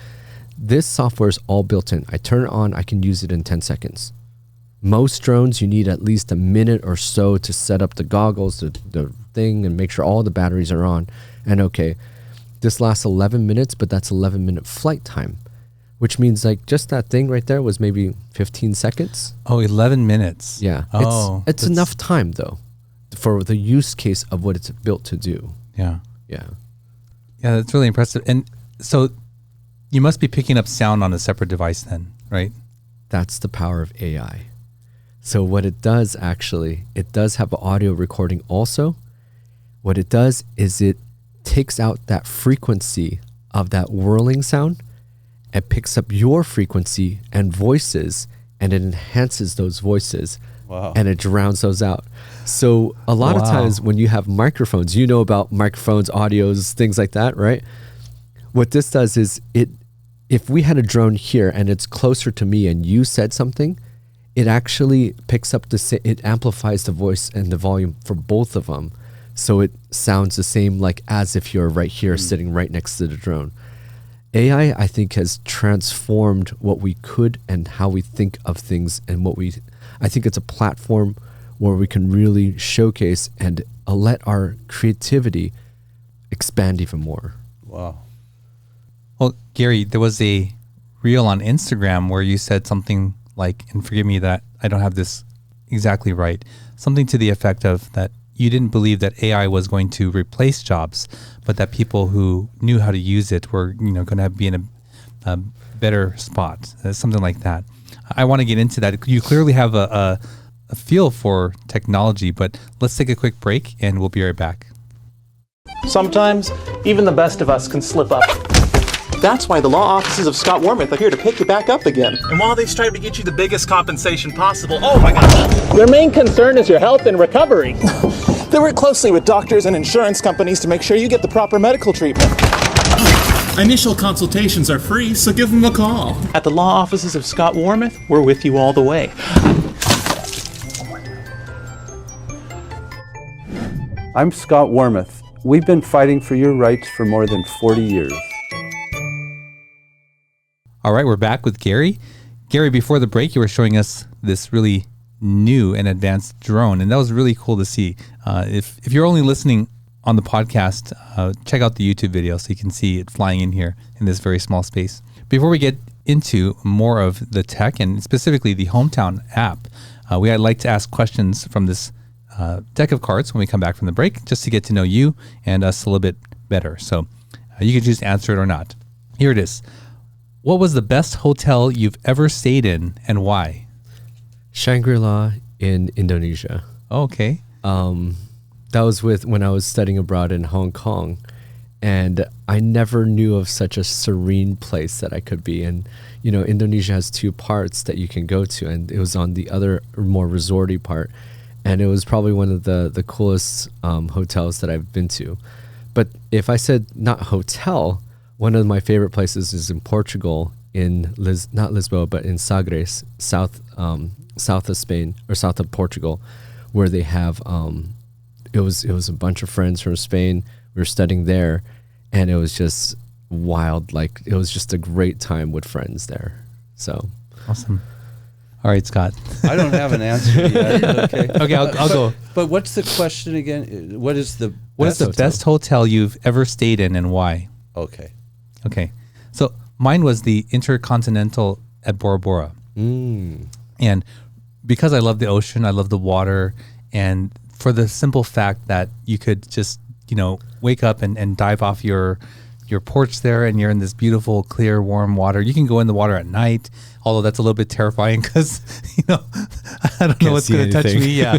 This software is all built in. I turn it on, I can use it in 10 seconds. Most drones, you need at least a minute or so to set up the goggles, the thing, and make sure all the batteries are on. And okay, this lasts 11 minutes, but that's 11-minute flight time, which means like just that thing right there was maybe 15 seconds. Oh, 11 minutes. Yeah. Oh, it's enough time though for the use case of what it's built to do. Yeah. Yeah. Yeah, that's really impressive. And so you must be picking up sound on a separate device then, right? That's the power of AI. So what it does actually, it does have an audio recording also. What it does is it takes out that frequency of that whirling sound and picks up your frequency and voices, and it enhances those voices. Wow. And it drowns those out. So a lot of times when you have microphones, you know about microphones, audios, things like that, right? What this does is if we had a drone here and it's closer to me and you said something, it actually picks up it amplifies the voice and the volume for both of them. So it sounds the same, like as if you're right here sitting right next to the drone. AI, I think, has transformed what we could and how we think of things, and I think it's a platform where we can really showcase and let our creativity expand even more. Wow. Well, Gary, there was a reel on Instagram where you said something like, and forgive me that I don't have this exactly right, something to the effect of that you didn't believe that AI was going to replace jobs, but that people who knew how to use it were, going to be in a better spot, something like that. I want to get into that. You clearly have a feel for technology, but let's take a quick break and we'll be right back. Sometimes, even the best of us can slip up. That's why the law offices of Scott Wormuth are here to pick you back up again. And while they strive to get you the biggest compensation possible, oh my gosh! Their main concern is your health and recovery. They work closely with doctors and insurance companies to make sure you get the proper medical treatment. Initial consultations are free, so give them a call. At the law offices of Scott Warmoth, we're with you all the way. I'm Scott Warmoth. We've been fighting for your rights for more than 40 years. All right, we're back with Gary. Gary, before the break, you were showing us this really new and advanced drone, and that was really cool to see. If you're only listening on the podcast, check out the YouTube video so you can see it flying in here in this very small space. Before we get into more of the tech and specifically the Hommtown app, I'd like to ask questions from this deck of cards when we come back from the break, just to get to know you and us a little bit better. So you can choose to answer it or not. Here it is. What was the best hotel you've ever stayed in and why? Shangri-La in Indonesia. Oh, okay. That was when I was studying abroad in Hong Kong, and I never knew of such a serene place that I could be in. You know, Indonesia has two parts that you can go to, and it was on the other more resorty part, and it was probably one of the coolest hotels that I've been to. But if I said not hotel, one of my favorite places is in Portugal, not Lisboa, but in Sagres, south of Spain or south of Portugal, where they have it was a bunch of friends from Spain. We were studying there, and it was just wild. Like, it was just a great time with friends there. So awesome. All right, Scott. I don't have an answer yet. Okay. Okay, I'll go. But what's the question again? What is the best hotel you've ever stayed in and why? Okay. Okay. So mine was the Intercontinental at Bora Bora. And because I love the ocean, I love the water, and for the simple fact that you could just, wake up and dive off your porch there, and you're in this beautiful, clear, warm water. You can go in the water at night, although that's a little bit terrifying because, I don't know what's going to touch me. Yeah.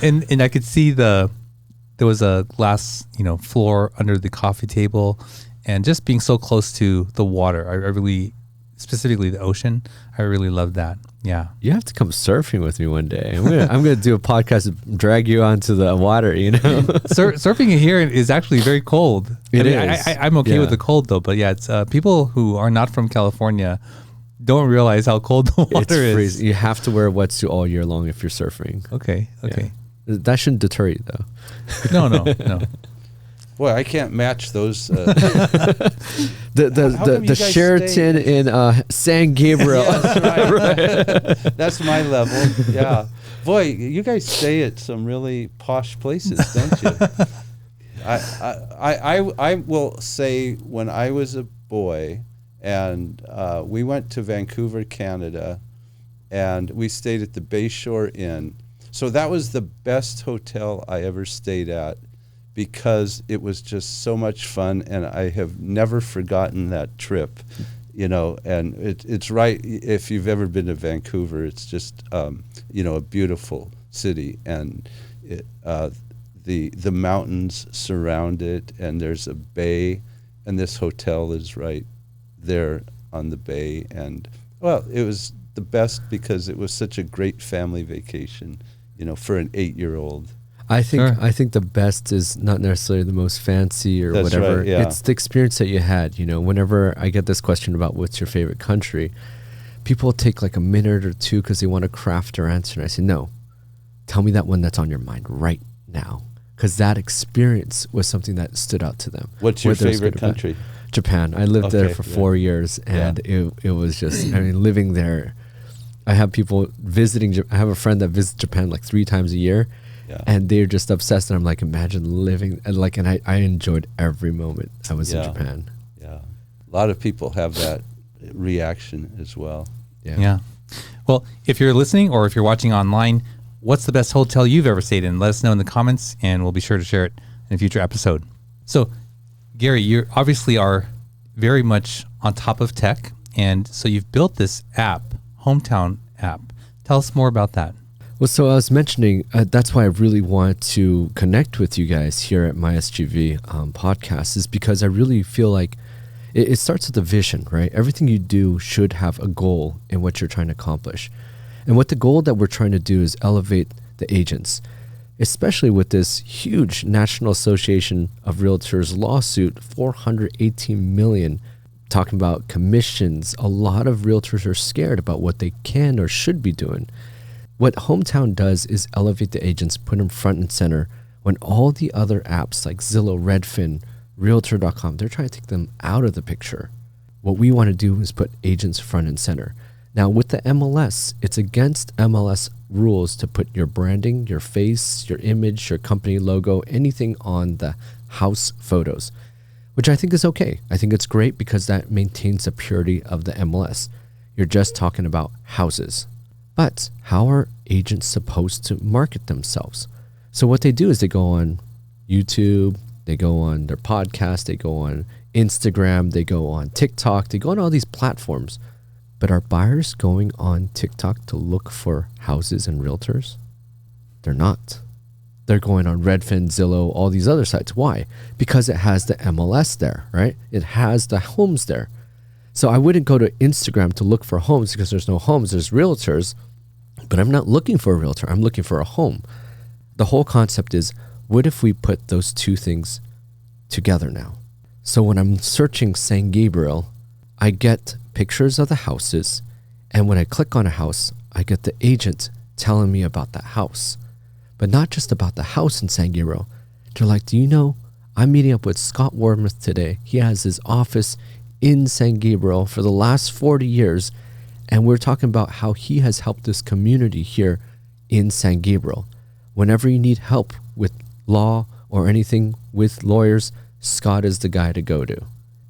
And I could see there was a glass, floor under the coffee table, and just being so close to the water, I really, specifically the ocean, I really love that. Yeah. You have to come surfing with me one day. I'm gonna do a podcast and drag you onto the water, Surfing here is actually very cold. I'm okay with the cold though, but yeah, it's people who are not from California don't realize how cold the water is. Freezing. You have to wear a wetsuit all year long if you're surfing. Okay. Yeah. That shouldn't deter you though. No. Boy, I can't match those. The Sheraton in San Gabriel. Yeah, that's right. That's my level. Yeah. Boy, you guys stay at some really posh places, don't you? I will say, when I was a boy, and we went to Vancouver, Canada, and we stayed at the Bayshore Inn. So that was the best hotel I ever stayed at, because it was just so much fun, and I have never forgotten that trip, and it's right. If you've ever been to Vancouver, it's just, a beautiful city, and the mountains surround it, and there's a bay, and this hotel is right there on the bay, and it was the best because it was such a great family vacation, for an 8-year-old. I think the best is not necessarily the most fancy or That's whatever. right, yeah. It's the experience that you had. Whenever I get this question about what's your favorite country, people take like a minute or two because they want to craft their answer. And I say, no, tell me that one that's on your mind right now, because that experience was something that stood out to them. What's your favorite country? Japan. I lived there for 4 years, and it was just, living there. I have people visiting. I have a friend that visits Japan like 3 times a year. Yeah. And they're just obsessed, and I'm like, imagine living, and I enjoyed every moment I was in Japan. Yeah, a lot of people have that reaction as well. Yeah. Well, if you're listening or if you're watching online, what's the best hotel you've ever stayed in? Let us know in the comments, and we'll be sure to share it in a future episode. So, Gary, you obviously are very much on top of tech, and so you've built this app, Hommtown app. Tell us more about that. Well, so I was mentioning, that's why I really want to connect with you guys here at my SGV podcast, is because I really feel like it starts with a vision, right? Everything you do should have a goal in what you're trying to accomplish. And what the goal that we're trying to do is elevate the agents especially with this huge National Association of Realtors lawsuit, 418 million, talking about commissions. A lot of realtors are scared about what they can or should be doing. What Hommtown does is elevate the agents, put them front and center, when all the other apps like Zillow, Redfin, Realtor.com, they're trying to take them out of the picture. What we want to do is put agents front and center. Now with the MLS, it's against MLS rules to put your branding, your face, your image, your company logo, anything on the house photos, which I think is okay. I think it's great because that maintains the purity of the MLS. You're just talking about houses. But how are agents supposed to market themselves? So what they do is they go on YouTube, they go on their podcast, they go on Instagram, they go on TikTok, they go on all these platforms. But are buyers going on TikTok to look for houses and realtors? They're not. They're going on Redfin, Zillow, all these other sites. Why? Because it has the MLS there, right? It has the homes there. So I wouldn't go to Instagram to look for homes because there's no homes, there's realtors, but I'm not looking for a realtor, I'm looking for a home. The whole concept is, what if we put those two things together now? So when I'm searching San Gabriel, I get pictures of the houses, and when I click on a house, I get the agent telling me about the house. But not just about the house in San Gabriel. They're like, do you know, I'm meeting up with Scott Wormuth today. He has his office in San Gabriel for the last 40 years, and we're talking about how he has helped this community here in San Gabriel. Whenever you need help with law or anything with lawyers, Scott is the guy to go to.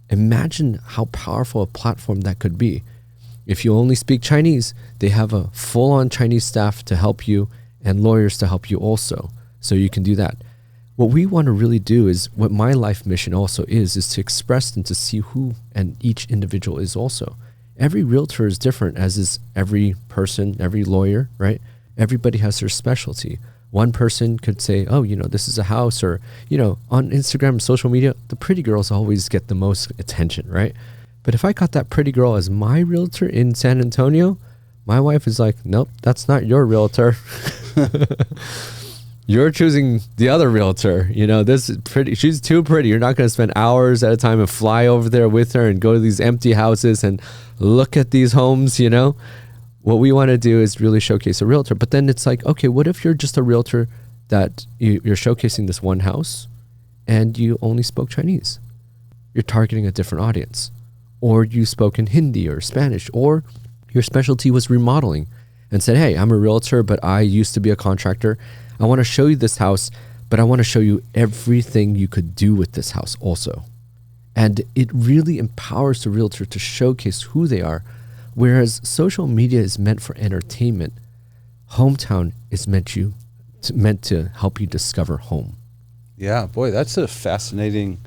Imagine how powerful a platform that could be. If you only speak Chinese, they have a full-on Chinese staff to help you and lawyers to help you also. So you can do that. What we want to really do is, what my life mission also is to express and to see who and each individual is also. Every realtor is different, as is every person, every lawyer, right? Everybody has their specialty. One person could say, oh, you know, this is a house, or, you know, on Instagram, social media, the pretty girls always get the most attention, right? But if I got that pretty girl as my realtor in San Antonio, my wife is like, nope, that's not your realtor. You're choosing the other realtor. You know, this is pretty, she's too pretty. You're not going to spend hours at a time and fly over there with her and go to these empty houses and look at these homes, you know? What we want to do is really showcase a realtor. But then it's like, okay, what if you're just a realtor that you're showcasing this one house and you only spoke Chinese? You're targeting a different audience. Or you spoke in Hindi or Spanish, or your specialty was remodeling and said, hey, I'm a realtor, but I used to be a contractor. I want to show you this house, but I want to show you everything you could do with this house also. And it really empowers the realtor to showcase who they are. Whereas social media is meant for entertainment, Hommtown is meant to help you discover home. Yeah, boy, that's a fascinating,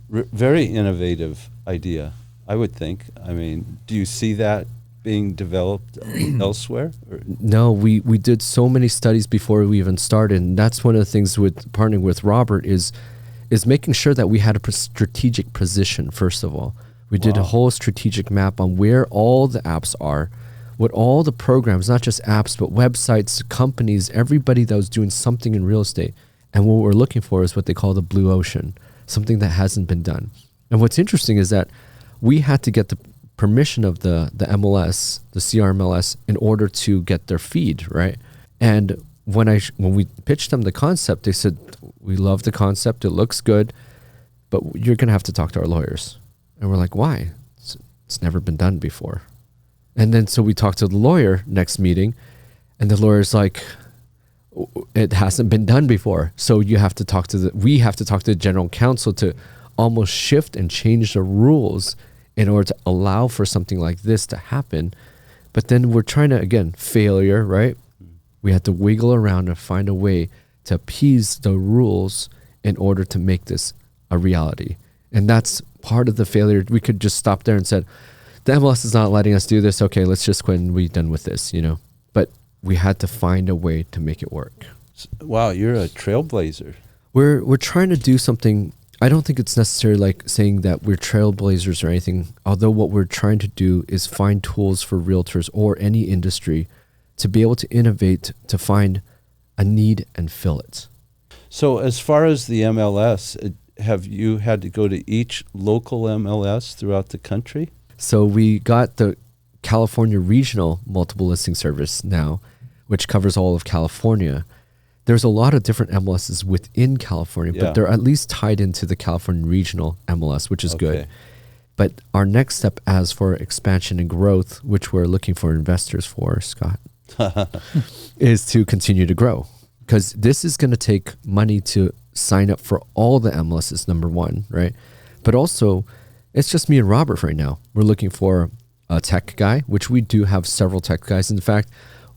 very innovative idea, I would think. I mean, do you see that being developed elsewhere? No, we did so many studies before we even started, and that's one of the things with partnering with Robert is making sure that we had a strategic position, first of all. We did a whole strategic map on where all the apps are, what all the programs, not just apps, but websites, companies, everybody that was doing something in real estate. And what we're looking for is what they call the blue ocean, something that hasn't been done. And what's interesting is that we had to get the permission of the MLS, the CRMLS, in order to get their feed, right? And when we pitched them the concept, they said, we love the concept, it looks good, but you're going to have to talk to our lawyers. And we're like, why? It's never been done before. And then so we talked to the lawyer next meeting, and the lawyer's like, it hasn't been done before. So we have to talk to the general counsel to almost shift and change the rules in order to allow for something like this to happen. But then we're trying to, again, failure, right? We had to wiggle around and find a way to appease the rules in order to make this a reality. And that's part of the failure. We could just stop there and said, the MLS is not letting us do this. Okay, let's just quit and be done with this, you know. But we had to find a way to make it work. Wow, you're a trailblazer. We're trying to do something. I don't think it's necessarily like saying that we're trailblazers or anything. Although what we're trying to do is find tools for realtors or any industry to be able to innovate, to find a need and fill it. So as far as the MLS, have you had to go to each local MLS throughout the country? So we got the California Regional Multiple Listing Service now, which covers all of California. There's a lot of different MLSs within California, Yeah. but they're at least tied into the California Regional MLS, which is good. Okay. But our next step as for expansion and growth, which we're looking for investors for, Scott, is to continue to grow. Because this is going to take money to sign up for all the MLSs, number one, right? But also, it's just me and Robert right now. We're looking for a tech guy, which we do have several tech guys. In fact,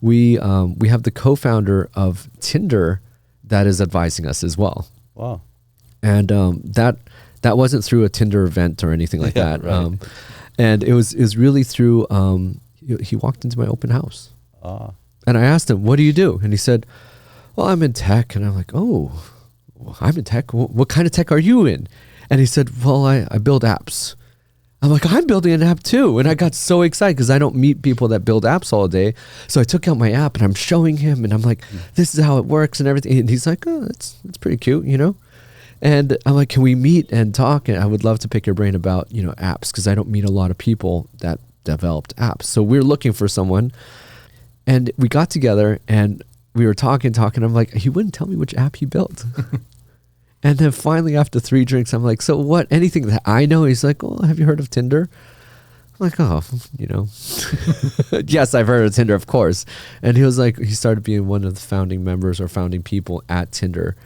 we have the co-founder of Tinder that is advising us as well. Wow. And that wasn't through a Tinder event or anything like Yeah, that. right. And it was really through, he walked into my open house. And I asked him, what do you do? And he said, well, I'm in tech. And I'm like, oh, I'm in tech. What kind of tech are you in? And he said, well, I build apps. I'm like, I'm building an app too. And I got so excited because I don't meet people that build apps all day. So I took out my app and I'm showing him and I'm like, this is how it works and everything. And he's like, oh, it's pretty cute, you know? And I'm like, can we meet and talk? And I would love to pick your brain about, apps, because I don't meet a lot of people that developed apps. So we're looking for someone. And we got together and we were talking. I'm like, he wouldn't tell me which app he built. And then finally, after 3 drinks, I'm like, so what? Anything that I know? He's like, oh, have you heard of Tinder? I'm like, oh, yes, I've heard of Tinder, of course. And he was like, he started being one of the founding members or founding people at Tinder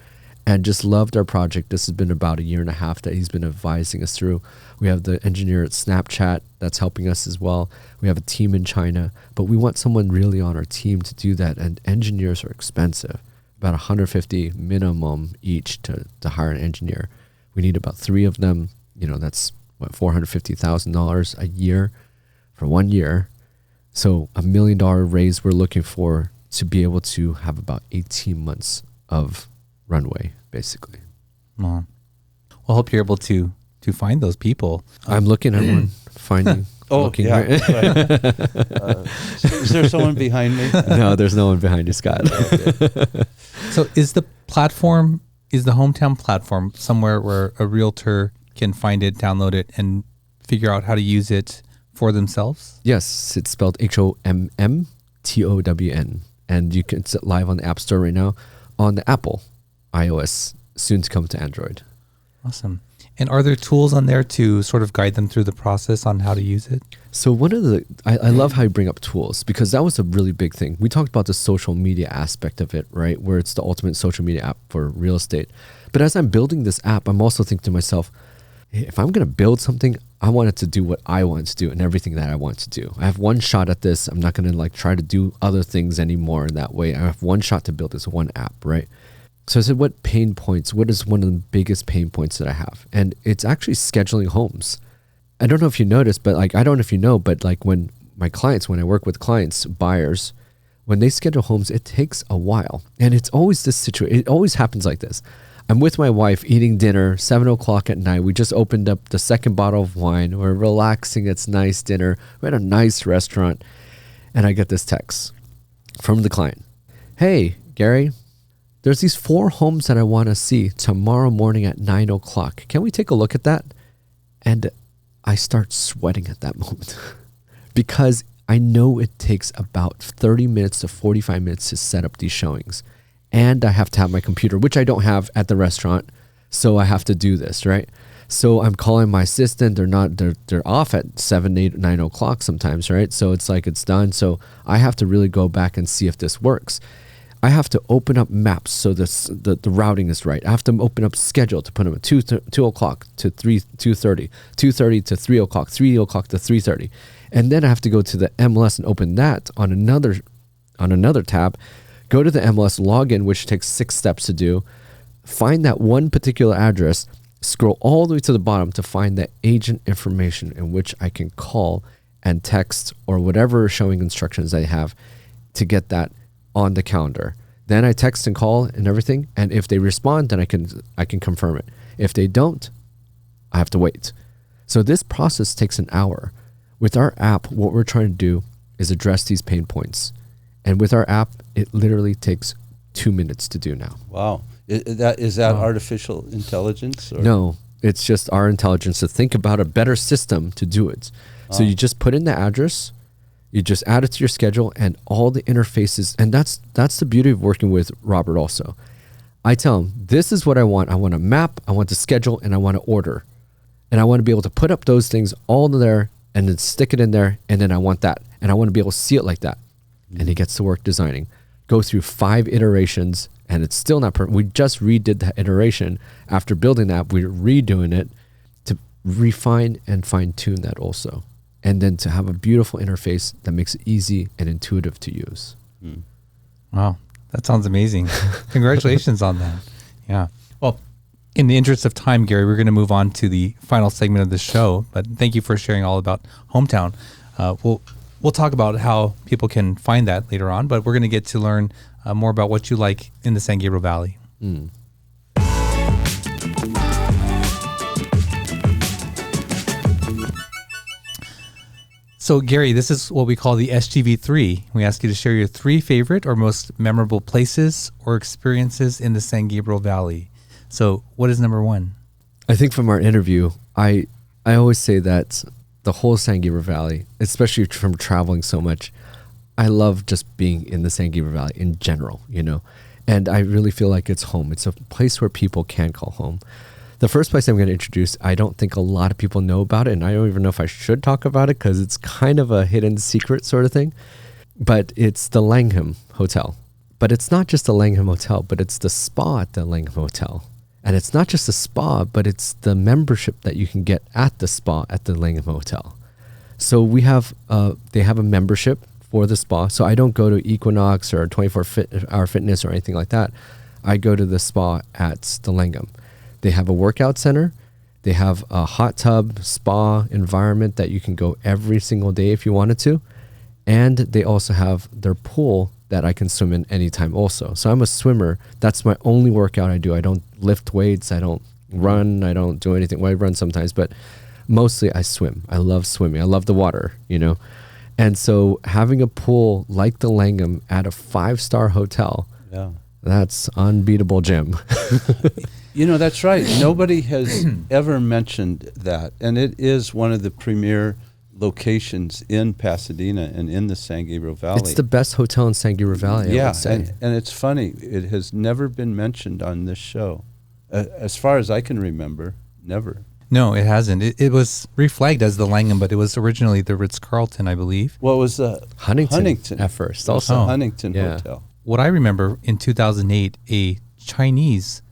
and just loved our project. This has been about 1.5 years that he's been advising us through. We have the engineer at Snapchat that's helping us as well. We have a team in China, but we want someone really on our team to do that. And engineers are expensive. About $150 minimum each to hire an engineer. We need about 3 of them. That's what, $450,000 a year for 1 year. So $1 million raise we're looking for to be able to have about 18 months of runway, basically. Well, I hope you're able to find those people. I'm looking at one, finding. Looking, yeah. Right. Is there someone behind me? No, there's no one behind you, Scott. Okay. So is the Hommtown platform somewhere where a realtor can find it, download it, and figure out how to use it for themselves? Yes, it's spelled HOMMTOWN. And you can sit live on the App Store right now on the Apple, iOS, soon to come to Android. Awesome. And are there tools on there to sort of guide them through the process on how to use it? So one of I love how you bring up tools, because that was a really big thing. We talked about the social media aspect of it, right? Where it's the ultimate social media app for real estate. But as I'm building this app, I'm also thinking to myself, hey, if I'm going to build something, I want it to do what I want to do and everything that I want to do. I have one shot at this. I'm not going to try to do other things anymore in that way. I have one shot to build this one app, right? So I said, what is one of the biggest pain points that I have? And it's actually scheduling homes. I don't know if you noticed, but I don't know if you know, but when I work with clients, buyers, when they schedule homes, it takes a while. And it's always this situation. It always happens like this. I'm with my wife eating dinner, 7:00 at night. We just opened up the second bottle of wine. We're relaxing. It's nice dinner. We're at a nice restaurant. And I get this text from the client. Hey, Gary, there's these 4 homes that I want to see tomorrow morning at 9:00. Can we take a look at that? And I start sweating at that moment because I know it takes about 30 minutes to 45 minutes to set up these showings. And I have to have my computer, which I don't have at the restaurant. So I have to do this, right? So I'm calling my assistant. They're off at 7, 8, 9:00 sometimes, right? So it's it's done. So I have to really go back and see if this works. I have to open up maps so the routing is right. I have to open up schedule to put them at 2:00 to 2:30, 2:30 to 3:00, 3:00 to 3:30. And then I have to go to the MLS and open that on another tab, go to the MLS login, which takes 6 steps to do, find that one particular address, scroll all the way to the bottom to find the agent information in which I can call and text or whatever showing instructions I have to get that on the calendar. Then I text and call and everything. And if they respond, then I can confirm it. If they don't, I have to wait. So this process takes an hour. With our app, what we're trying to do is address these pain points. And with our app, it literally takes 2 minutes to do now. Wow. Is that artificial intelligence? Or? No, it's just our intelligence to think about a better system to do it. So you just put in the address, you just add it to your schedule, and all the interfaces. And that's the beauty of working with Robert also. I tell him, this is what I want. I want a map, I want to schedule, and I want to order. And I want to be able to put up those things all there and then stick it in there. And then I want that. And I want to be able to see it like that. And he gets to work designing. Go through 5 iterations, and it's still not perfect. We just redid the iteration. After building that, we're redoing it to refine and fine tune that also. And then to have a beautiful interface that makes it easy and intuitive to use. Wow. That sounds amazing. Congratulations on that. Yeah. Well, in the interest of time, Gary, we're going to move on to the final segment of the show. But thank you for sharing all about Hommtown. We'll talk about how people can find that later on, but we're going to get to learn more about what you like in the San Gabriel Valley. So, Gary, this is what we call the SGV3. We ask you to share your 3 favorite or most memorable places or experiences in the San Gabriel Valley. So, what is number 1? I think from our interview, I always say that the whole San Gabriel Valley, especially from traveling so much, I love just being in the San Gabriel Valley in general, and I really feel like it's home. It's a place where people can call home. The first place I'm going to introduce, I don't think a lot of people know about it, and I don't even know if I should talk about it because it's kind of a hidden secret sort of thing, but it's the Langham Hotel. But it's not just the Langham Hotel, but it's the spa at the Langham Hotel. And it's not just a spa, but it's the membership that you can get at the spa at the Langham Hotel. So they have a membership for the spa. So I don't go to Equinox or 24-hour fitness or anything like that. I go to the spa at the Langham. They have a workout center. They have a hot tub spa environment that you can go every single day if you wanted to. And they also have their pool that I can swim in anytime also. So I'm a swimmer. That's my only workout I do. I don't lift weights. I don't run. I don't do anything. Well, I run sometimes, but mostly I swim. I love swimming. I love the water, And so having a pool like the Langham at a 5-star hotel, that's unbeatable gym. That's right. Nobody has ever mentioned that. And it is one of the premier locations in Pasadena and in the San Gabriel Valley. It's the best hotel in San Gabriel Valley, I would say. And it's funny. It has never been mentioned on this show. As far as I can remember, never. No, it hasn't. It was reflagged as the Langham, but it was originally the Ritz-Carlton, I believe. What was the Huntington at first. Also Huntington Hotel. What I remember in 2008, a Chinese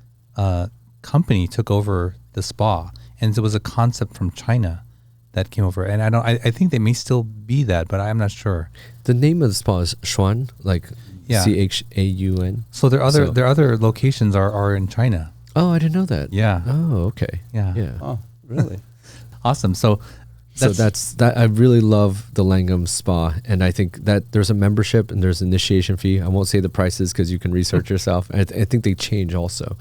company took over the spa, and it was a concept from China that came over. And I think they may still be that, but I'm not sure. The name of the spa is Chuan, like Chaun. So their other locations are in China. Oh, I didn't know that. Yeah. Oh, okay. Yeah. Oh, really? Awesome. So that's that. I really love the Langham Spa, and I think that there's a membership and there's an initiation fee. I won't say the prices because you can research yourself. I think they change also,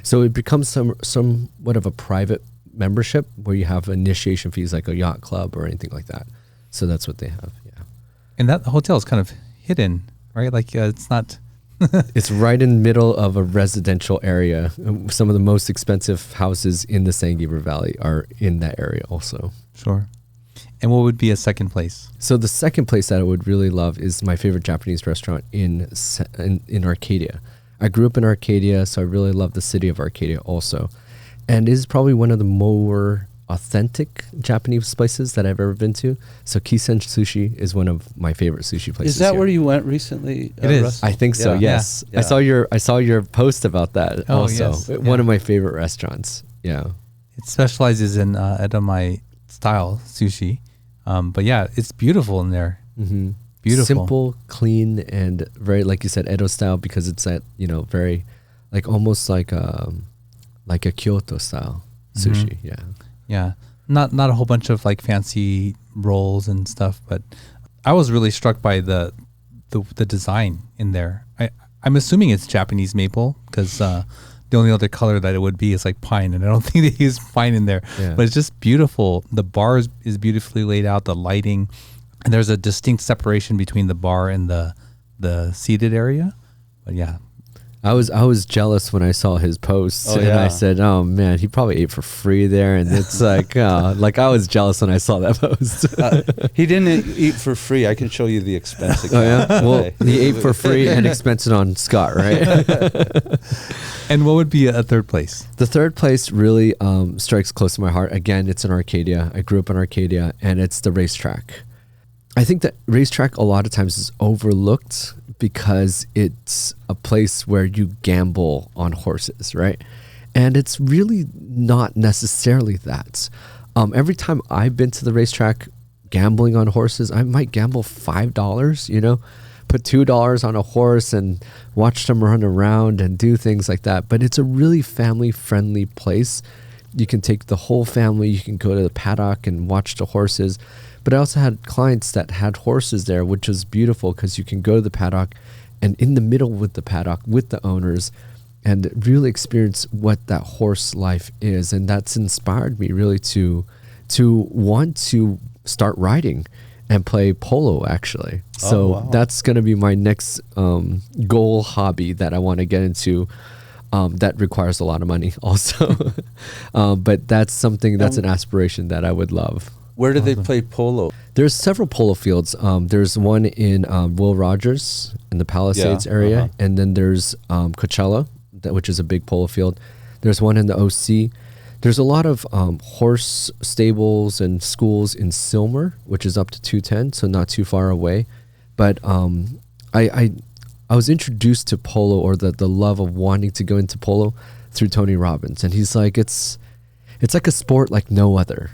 so it becomes somewhat of a private membership where you have initiation fees like a yacht club or anything like that. So that's what they have. Yeah. And that hotel is kind of hidden, right? Like it's not. It's right in the middle of a residential area. Some of the most expensive houses in the San Gabriel Valley are in that area also. Sure. And what would be a second place? So the second place that I would really love is my favorite Japanese restaurant in Arcadia. I grew up in Arcadia, so I really love the city of Arcadia also. And it is probably one of the more authentic Japanese places that I've ever been to. So Kisen Sushi is one of my favorite sushi places. Is that here. where you went recently? It is. I think so. Yes. Yeah. I saw your post about that. Oh, also. yes. One of my favorite restaurants. Yeah. It specializes in edamame style sushi. But yeah, it's beautiful in there. Mm-hmm. Beautiful. Simple, clean, and very, like you said, Edo style, because it's that, very, like almost like a Kyoto style sushi. Mm-hmm. Yeah. Yeah. Not a whole bunch of like fancy rolls and stuff, but I was really struck by the design in there. I'm assuming it's Japanese maple because the only other color that it would be is like pine, and I don't think they use pine in there. Yeah. But it's just beautiful. The bar is beautifully laid out, the lighting, and there's a distinct separation between the bar and the seated area. But yeah. I was jealous when I saw his posts, Oh, and yeah. I said, "Oh man, he probably ate for free there." And it's like I was jealous when I saw that post. He didn't eat for free. I can show you the expense account. Oh yeah, well, Okay. he ate for free and expensed it on Scott, right? And what would be a third place? The third place really strikes close to my heart. Again, it's in Arcadia. I grew up in Arcadia, and it's the racetrack. I think that racetrack a lot of times is overlooked because it's a place where you gamble on horses, right? And it's really not necessarily that. Every time I've been to the racetrack gambling on horses, I might gamble $5, put $2 on a horse and watch them run around and do things like that. But it's a really family-friendly place. You can take the whole family. You can go to the paddock and watch the horses. But I also had clients that had horses there, which was beautiful because you can go to the paddock and in the middle with the paddock with the owners and really experience what that horse life is. And that's inspired me really to want to start riding and play polo, actually. So wow. that's going to be my next goal hobby that I want to get into. That requires a lot of money also. But that's something, that's an aspiration that I would love. Where do they play polo? There's several polo fields. There's one in Will Rogers in the Palisades area, and then there's Coachella, which is a big polo field. There's one in the OC. There's a lot of horse stables and schools in Silmer, which is up to 210, so not too far away. But I was introduced to polo, or the love of wanting to go into polo, through Tony Robbins, and he's like, it's like a sport like no other.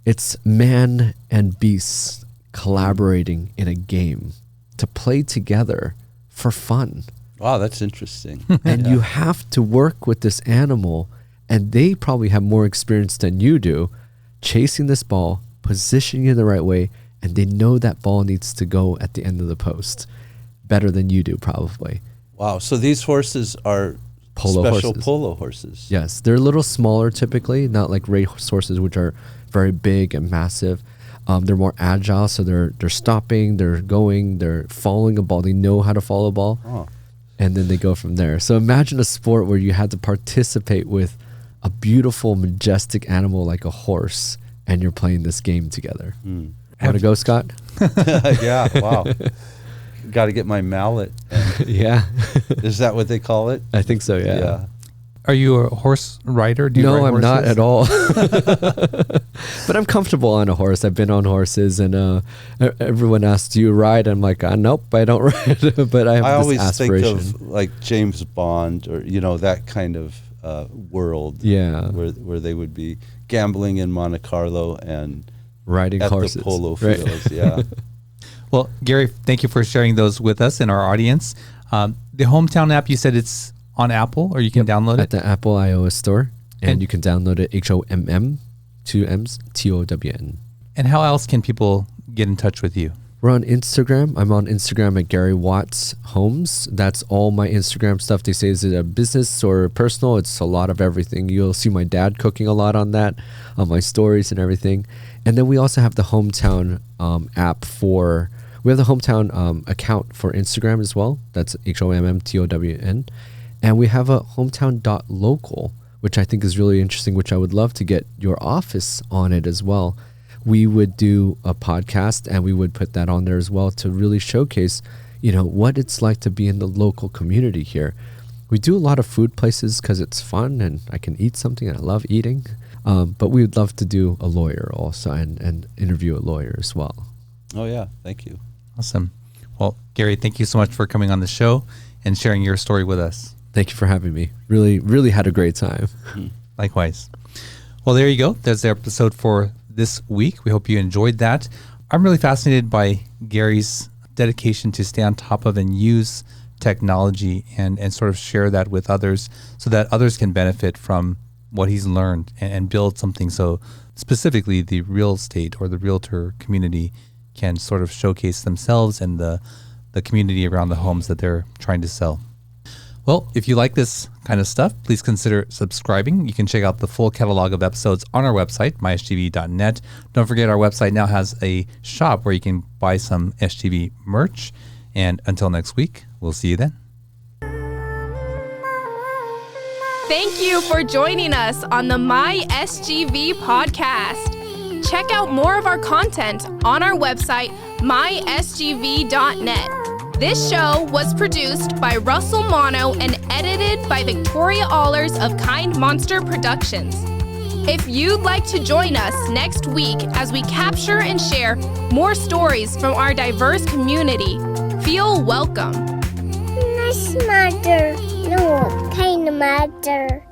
It's man and beast collaborating in a game to play together for fun. Wow, that's interesting. And you have to work with this animal, and they probably have more experience than you do, chasing this ball, positioning it in the right way, and they know that ball needs to go at the end of the post better than you do, probably. Wow, so these horses are special polo horses. Yes, they're a little smaller typically, not like race horses, which are very big and massive. They're more agile, so they're stopping, they're going, they're following a ball. They know how to follow a ball, and then they go from there. So imagine a sport where you had to participate with a beautiful, majestic animal like a horse, and you're playing this game together. Want to go, Scott? Yeah, wow. Got to get my mallet. Yeah. Is that what they call it? I think so, yeah. Are you a horse rider? Do you No, ride I'm not horses? at all. But I'm comfortable on a horse. I've been on horses, and everyone asks, "Do you ride?" I'm like, "Nope, I don't ride." But I have I this always aspiration. think of like James Bond, or that kind of world. Yeah. where they would be gambling in Monte Carlo and Riding at horses, the polo right? fields. Yeah. Well, Gary, thank you for sharing those with us and our audience. The Hommtown app, you said it's on Apple, or you can download At it? the Apple iOS store, and And- you can download it. HOMM, 2 M's, TOWN. And how else can people get in touch with you? We're on Instagram. I'm on Instagram at Gary Watts Homes. That's all my Instagram stuff. They say, is it a business or personal? It's a lot of everything. You'll see my dad cooking a lot on that, on my stories and everything. And then we also have the Hommtown app we have the Hommtown account for Instagram as well. That's HOMMTOWN. And we have a Hommtown.local, which I think is really interesting, which I would love to get your office on it as well. We would do a podcast, and we would put that on there as well to really showcase, what it's like to be in the local community here. We do a lot of food places because it's fun and I can eat something, and I love eating. But we would love to do a lawyer also and interview a lawyer as well. Oh yeah. Thank you. Awesome. Well, Gary, thank you so much for coming on the show and sharing your story with us. Thank you for having me. Really, really had a great time. Likewise. Well, there you go. There's the episode for this week. We hope you enjoyed that. I'm really fascinated by Gary's dedication to stay on top of and use technology and sort of share that with others so that others can benefit from what he's learned and build something. So specifically the real estate or the realtor community can sort of showcase themselves and the community around the homes that they're trying to sell. Well, if you like this kind of stuff, please consider subscribing. You can check out the full catalog of episodes on our website, mysgv.net. Don't forget, our website now has a shop where you can buy some SGV merch. And until next week, we'll see you then. Thank you for joining us on the My SGV podcast. Check out more of our content on our website, mysgv.net. This show was produced by Russell Mono and edited by Victoria Allers of Kind Monster Productions. If you'd like to join us next week as we capture and share more stories from our diverse community, feel welcome. Nice mother. No, kind mother.